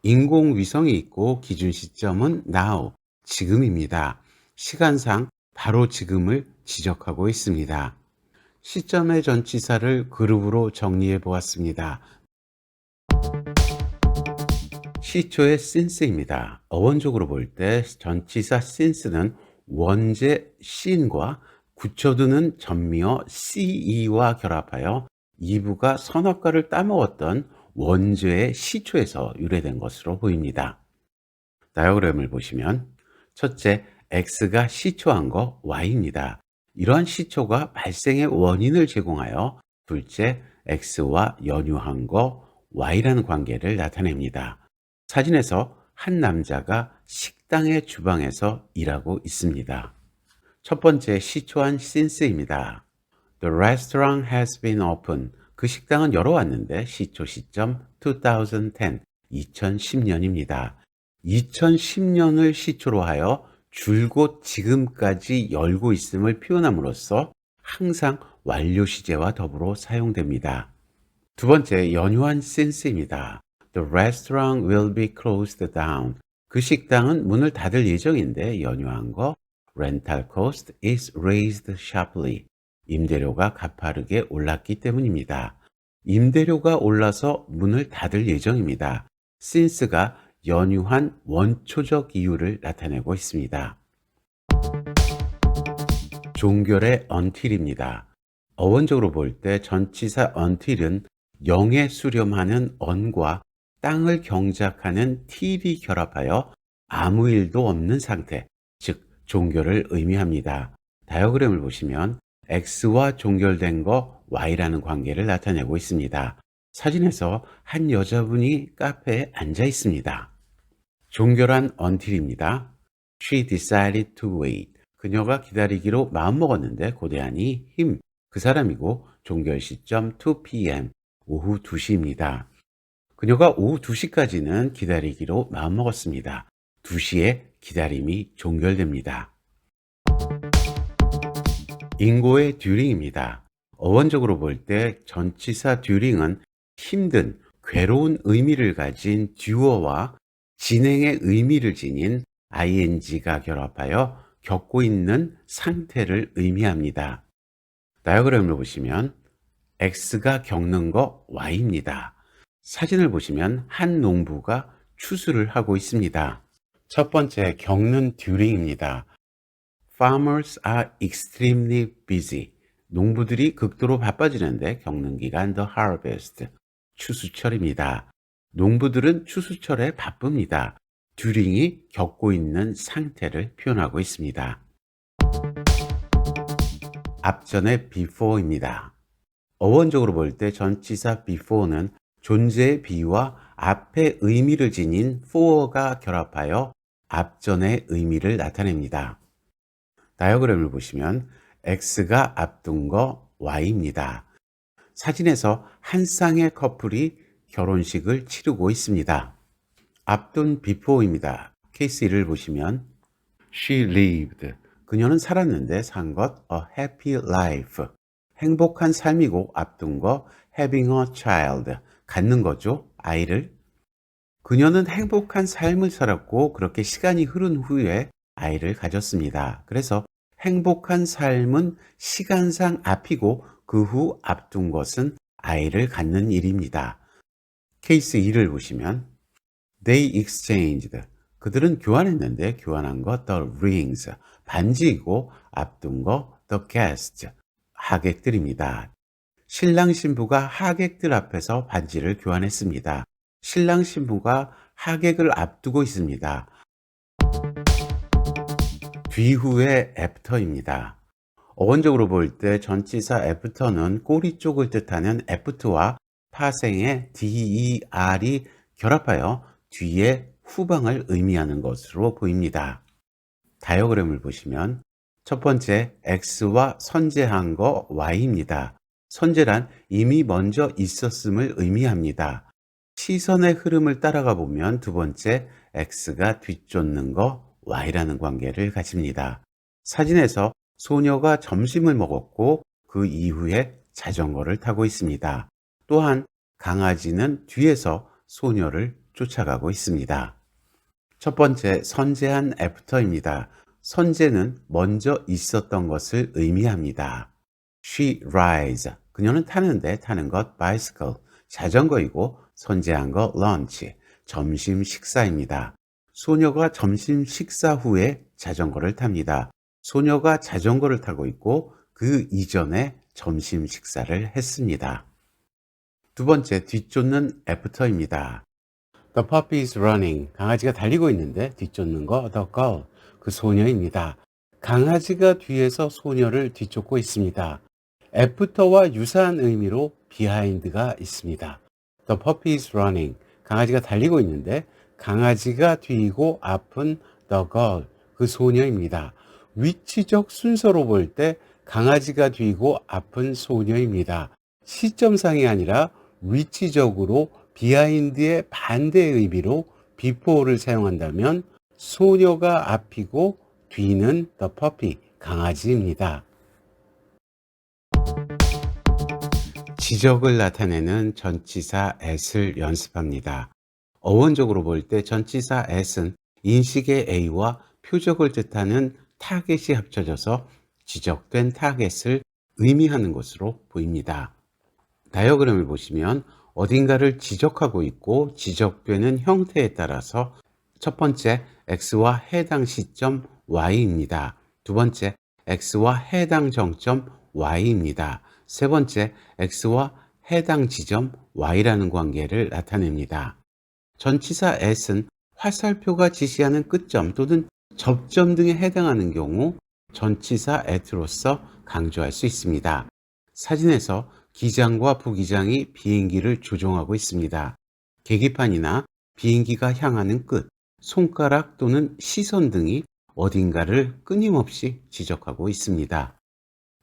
인공위성이 있고 기준 시점은 now, 지금입니다. 시간상 바로 지금을 지적하고 있습니다. 시점의 전치사를 그룹으로 정리해 보았습니다. 시초의 since입니다. 어원적으로 볼 때 전치사 since는 원제 sin과 굳혀두는 전미어 ce와 결합하여 이브가 선악과를 따먹었던 원죄의 시초에서 유래된 것으로 보입니다. 다이어그램을 보시면 첫째, X가 시초한 거 Y입니다. 이러한 시초가 발생의 원인을 제공하여 둘째, X와 연유한 거 Y라는 관계를 나타냅니다. 사진에서 한 남자가 식당의 주방에서 일하고 있습니다. 첫 번째, 시초한 since입니다. The restaurant has been open. 그 식당은 열어왔는데 시초 시점 2010, 2010년입니다. 2010년을 시초로 하여 줄곧 지금까지 열고 있음을 표현함으로써 항상 완료 시제와 더불어 사용됩니다. 두 번째, 연유한 since입니다. The restaurant will be closed down. 그 식당은 문을 닫을 예정인데 연유한 거 rental cost is raised sharply. 임대료가 가파르게 올랐기 때문입니다. 임대료가 올라서 문을 닫을 예정입니다. since가 연유한 원초적 이유를 나타내고 있습니다. 종결의 until입니다. 어원적으로 볼 때 전치사 until은 영에 수렴하는 on과 땅을 경작하는 til이 결합하여 아무 일도 없는 상태, 즉 종결을 의미합니다. 다이어그램을 보시면 X와 종결된 거 Y라는 관계를 나타내고 있습니다. 사진에서 한 여자분이 카페에 앉아 있습니다. 종결한 until입니다. She decided to wait. 그녀가 기다리기로 마음먹었는데 고대한이 him, 그 사람이고 종결 시점 2pm, 오후 2시입니다. 그녀가 오후 2시까지는 기다리기로 마음먹었습니다. 2시에 기다림이 종결됩니다. 인고의 during입니다. 어원적으로 볼 때 전치사 during은 힘든, 괴로운 의미를 가진 du어와 진행의 의미를 지닌 ing가 결합하여 겪고 있는 상태를 의미합니다. 다이어그램을 보시면 X가 겪는 거 Y입니다. 사진을 보시면 한 농부가 추수를 하고 있습니다. 첫 번째, 겪는 during입니다. Farmers are extremely busy. 농부들이 극도로 바빠지는데 겪는 기간 the harvest, 추수철입니다. 농부들은 추수철에 바쁩니다. during이 겪고 있는 상태를 표현하고 있습니다. 앞전의 before입니다. 어원적으로 볼 때 전치사 before는 존재의 비유와 앞의 의미를 지닌 for가 결합하여 앞전의 의미를 나타냅니다. 다이어그램을 보시면 X가 앞둔 거 Y입니다. 사진에서 한 쌍의 커플이 결혼식을 치르고 있습니다. 앞둔 before입니다. 케이스 1을 보시면 She lived. 그녀는 살았는데 산 것 a happy life. 행복한 삶이고 앞둔 거 having a child. 갖는 거죠. 아이를. 그녀는 행복한 삶을 살았고 그렇게 시간이 흐른 후에 아이를 가졌습니다. 그래서 행복한 삶은 시간상 앞이고 그 후 앞둔 것은 아이를 갖는 일입니다. 케이스 2를 보시면 They exchanged. 그들은 교환했는데 교환한 거 the rings, 반지이고 앞둔 거 the guests, 하객들입니다. 신랑 신부가 하객들 앞에서 반지를 교환했습니다. 신랑 신부가 하객을 앞두고 있습니다. 뒤후의 after입니다. 어원적으로 볼 때 전치사 after는 꼬리 쪽을 뜻하는 aft와 파생의 der이 결합하여 뒤에 후방을 의미하는 것으로 보입니다. 다이어그램을 보시면 첫 번째 X와 선제한 거 Y입니다. 선제란 이미 먼저 있었음을 의미합니다. 시선의 흐름을 따라가 보면 두 번째 X가 뒤쫓는 거 Y라는 관계를 가집니다. 사진에서 소녀가 점심을 먹었고 그 이후에 자전거를 타고 있습니다. 또한 강아지는 뒤에서 소녀를 쫓아가고 있습니다. 첫 번째, 선제한 after입니다. 선제는 먼저 있었던 것을 의미합니다. She rides. 그녀는 타는데 타는 것 bicycle, 자전거이고 선제한 거 lunch, 점심 식사입니다. 소녀가 점심 식사 후에 자전거를 탑니다. 소녀가 자전거를 타고 있고 그 이전에 점심 식사를 했습니다. 두 번째, 뒤쫓는 after입니다. The puppy is running. 강아지가 달리고 있는데 뒤쫓는 거 the girl. 그 소녀입니다. 강아지가 뒤에서 소녀를 뒤쫓고 있습니다. 애프터와 유사한 의미로 behind가 있습니다. The puppy is running. 강아지가 달리고 있는데 강아지가 뒤이고 앞은 the girl, 그 소녀입니다. 위치적 순서로 볼 때 강아지가 뒤이고 앞은 소녀입니다. 시점상이 아니라 위치적으로 behind의 반대 의미로 before를 사용한다면 소녀가 앞이고 뒤는 the puppy, 강아지입니다. 지적을 나타내는 전치사 at을 연습합니다. 어원적으로 볼 때 전치사 at은 인식의 A와 표적을 뜻하는 타겟이 합쳐져서 지적된 타겟을 의미하는 것으로 보입니다. 다이어그램을 보시면 어딘가를 지적하고 있고 지적되는 형태에 따라서 첫 번째 X와 해당 시점 Y입니다. 두 번째 X와 해당 정점 Y입니다. 세 번째 X와 해당 지점 Y라는 관계를 나타냅니다. 전치사 at은 화살표가 지시하는 끝점 또는 접점 등에 해당하는 경우 전치사 at로서 강조할 수 있습니다. 사진에서 기장과 부기장이 비행기를 조종하고 있습니다. 계기판이나 비행기가 향하는 끝, 손가락 또는 시선 등이 어딘가를 끊임없이 지적하고 있습니다.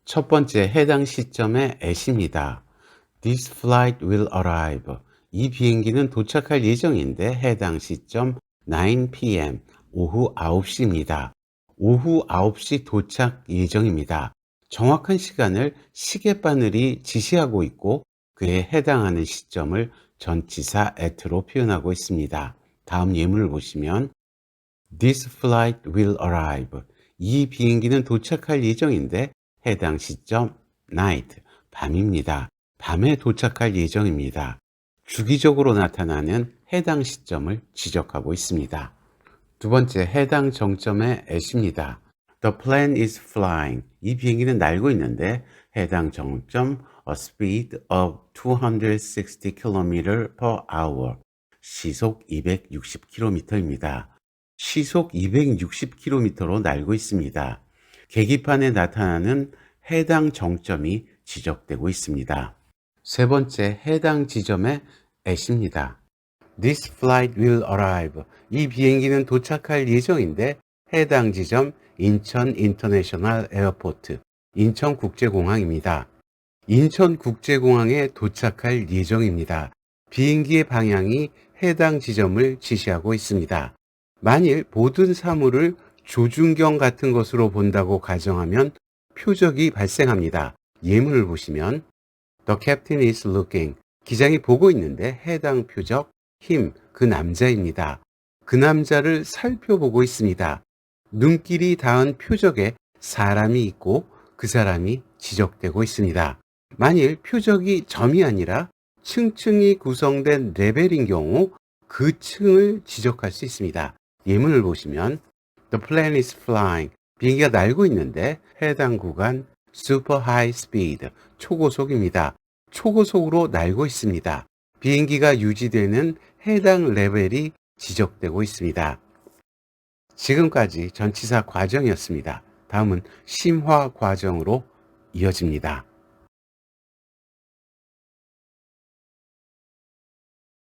첫 번째 해당 시점의 at입니다. This flight will arrive. 이 비행기는 도착할 예정인데 해당 시점 9 p.m. 오후 9시입니다. 오후 9시 도착 예정입니다. 정확한 시간을 시계바늘이 지시하고 있고 그에 해당하는 시점을 전치사 at로 표현하고 있습니다. 다음 예문을 보시면 This flight will arrive. 이 비행기는 도착할 예정인데 해당 시점 night, 밤입니다. 밤에 도착할 예정입니다. 주기적으로 나타나는 해당 시점을 지적하고 있습니다. 두 번째 해당 정점의 at입니다. The plane is flying. 이 비행기는 날고 있는데 해당 정점 a speed of 260 km per hour. 시속 260km입니다. 시속 260km로 날고 있습니다. 계기판에 나타나는 해당 정점이 지적되고 있습니다. 세 번째 해당 지점의 at입니다. This flight will arrive. 이 비행기는 도착할 예정인데 해당 지점 인천 인터내셔널 에어포트, 인천국제공항입니다. 인천국제공항에 도착할 예정입니다. 비행기의 방향이 해당 지점을 지시하고 있습니다. 만일 모든 사물을 조준경 같은 것으로 본다고 가정하면 표적이 발생합니다. 예문을 보시면 The captain is looking. 기장이 보고 있는데 해당 표적 him, 그 남자입니다. 그 남자를 살펴보고 있습니다. 눈길이 닿은 표적에 사람이 있고 그 사람이 지적되고 있습니다. 만일 표적이 점이 아니라 층층이 구성된 레벨인 경우 그 층을 지적할 수 있습니다. 예문을 보시면 The plane is flying. 비행기가 날고 있는데 해당 구간 super high speed, 초고속입니다. 초고속으로 날고 있습니다. 비행기가 유지되는 해당 레벨이 지적되고 있습니다. 지금까지 전치사 과정이었습니다. 다음은 심화 과정으로 이어집니다.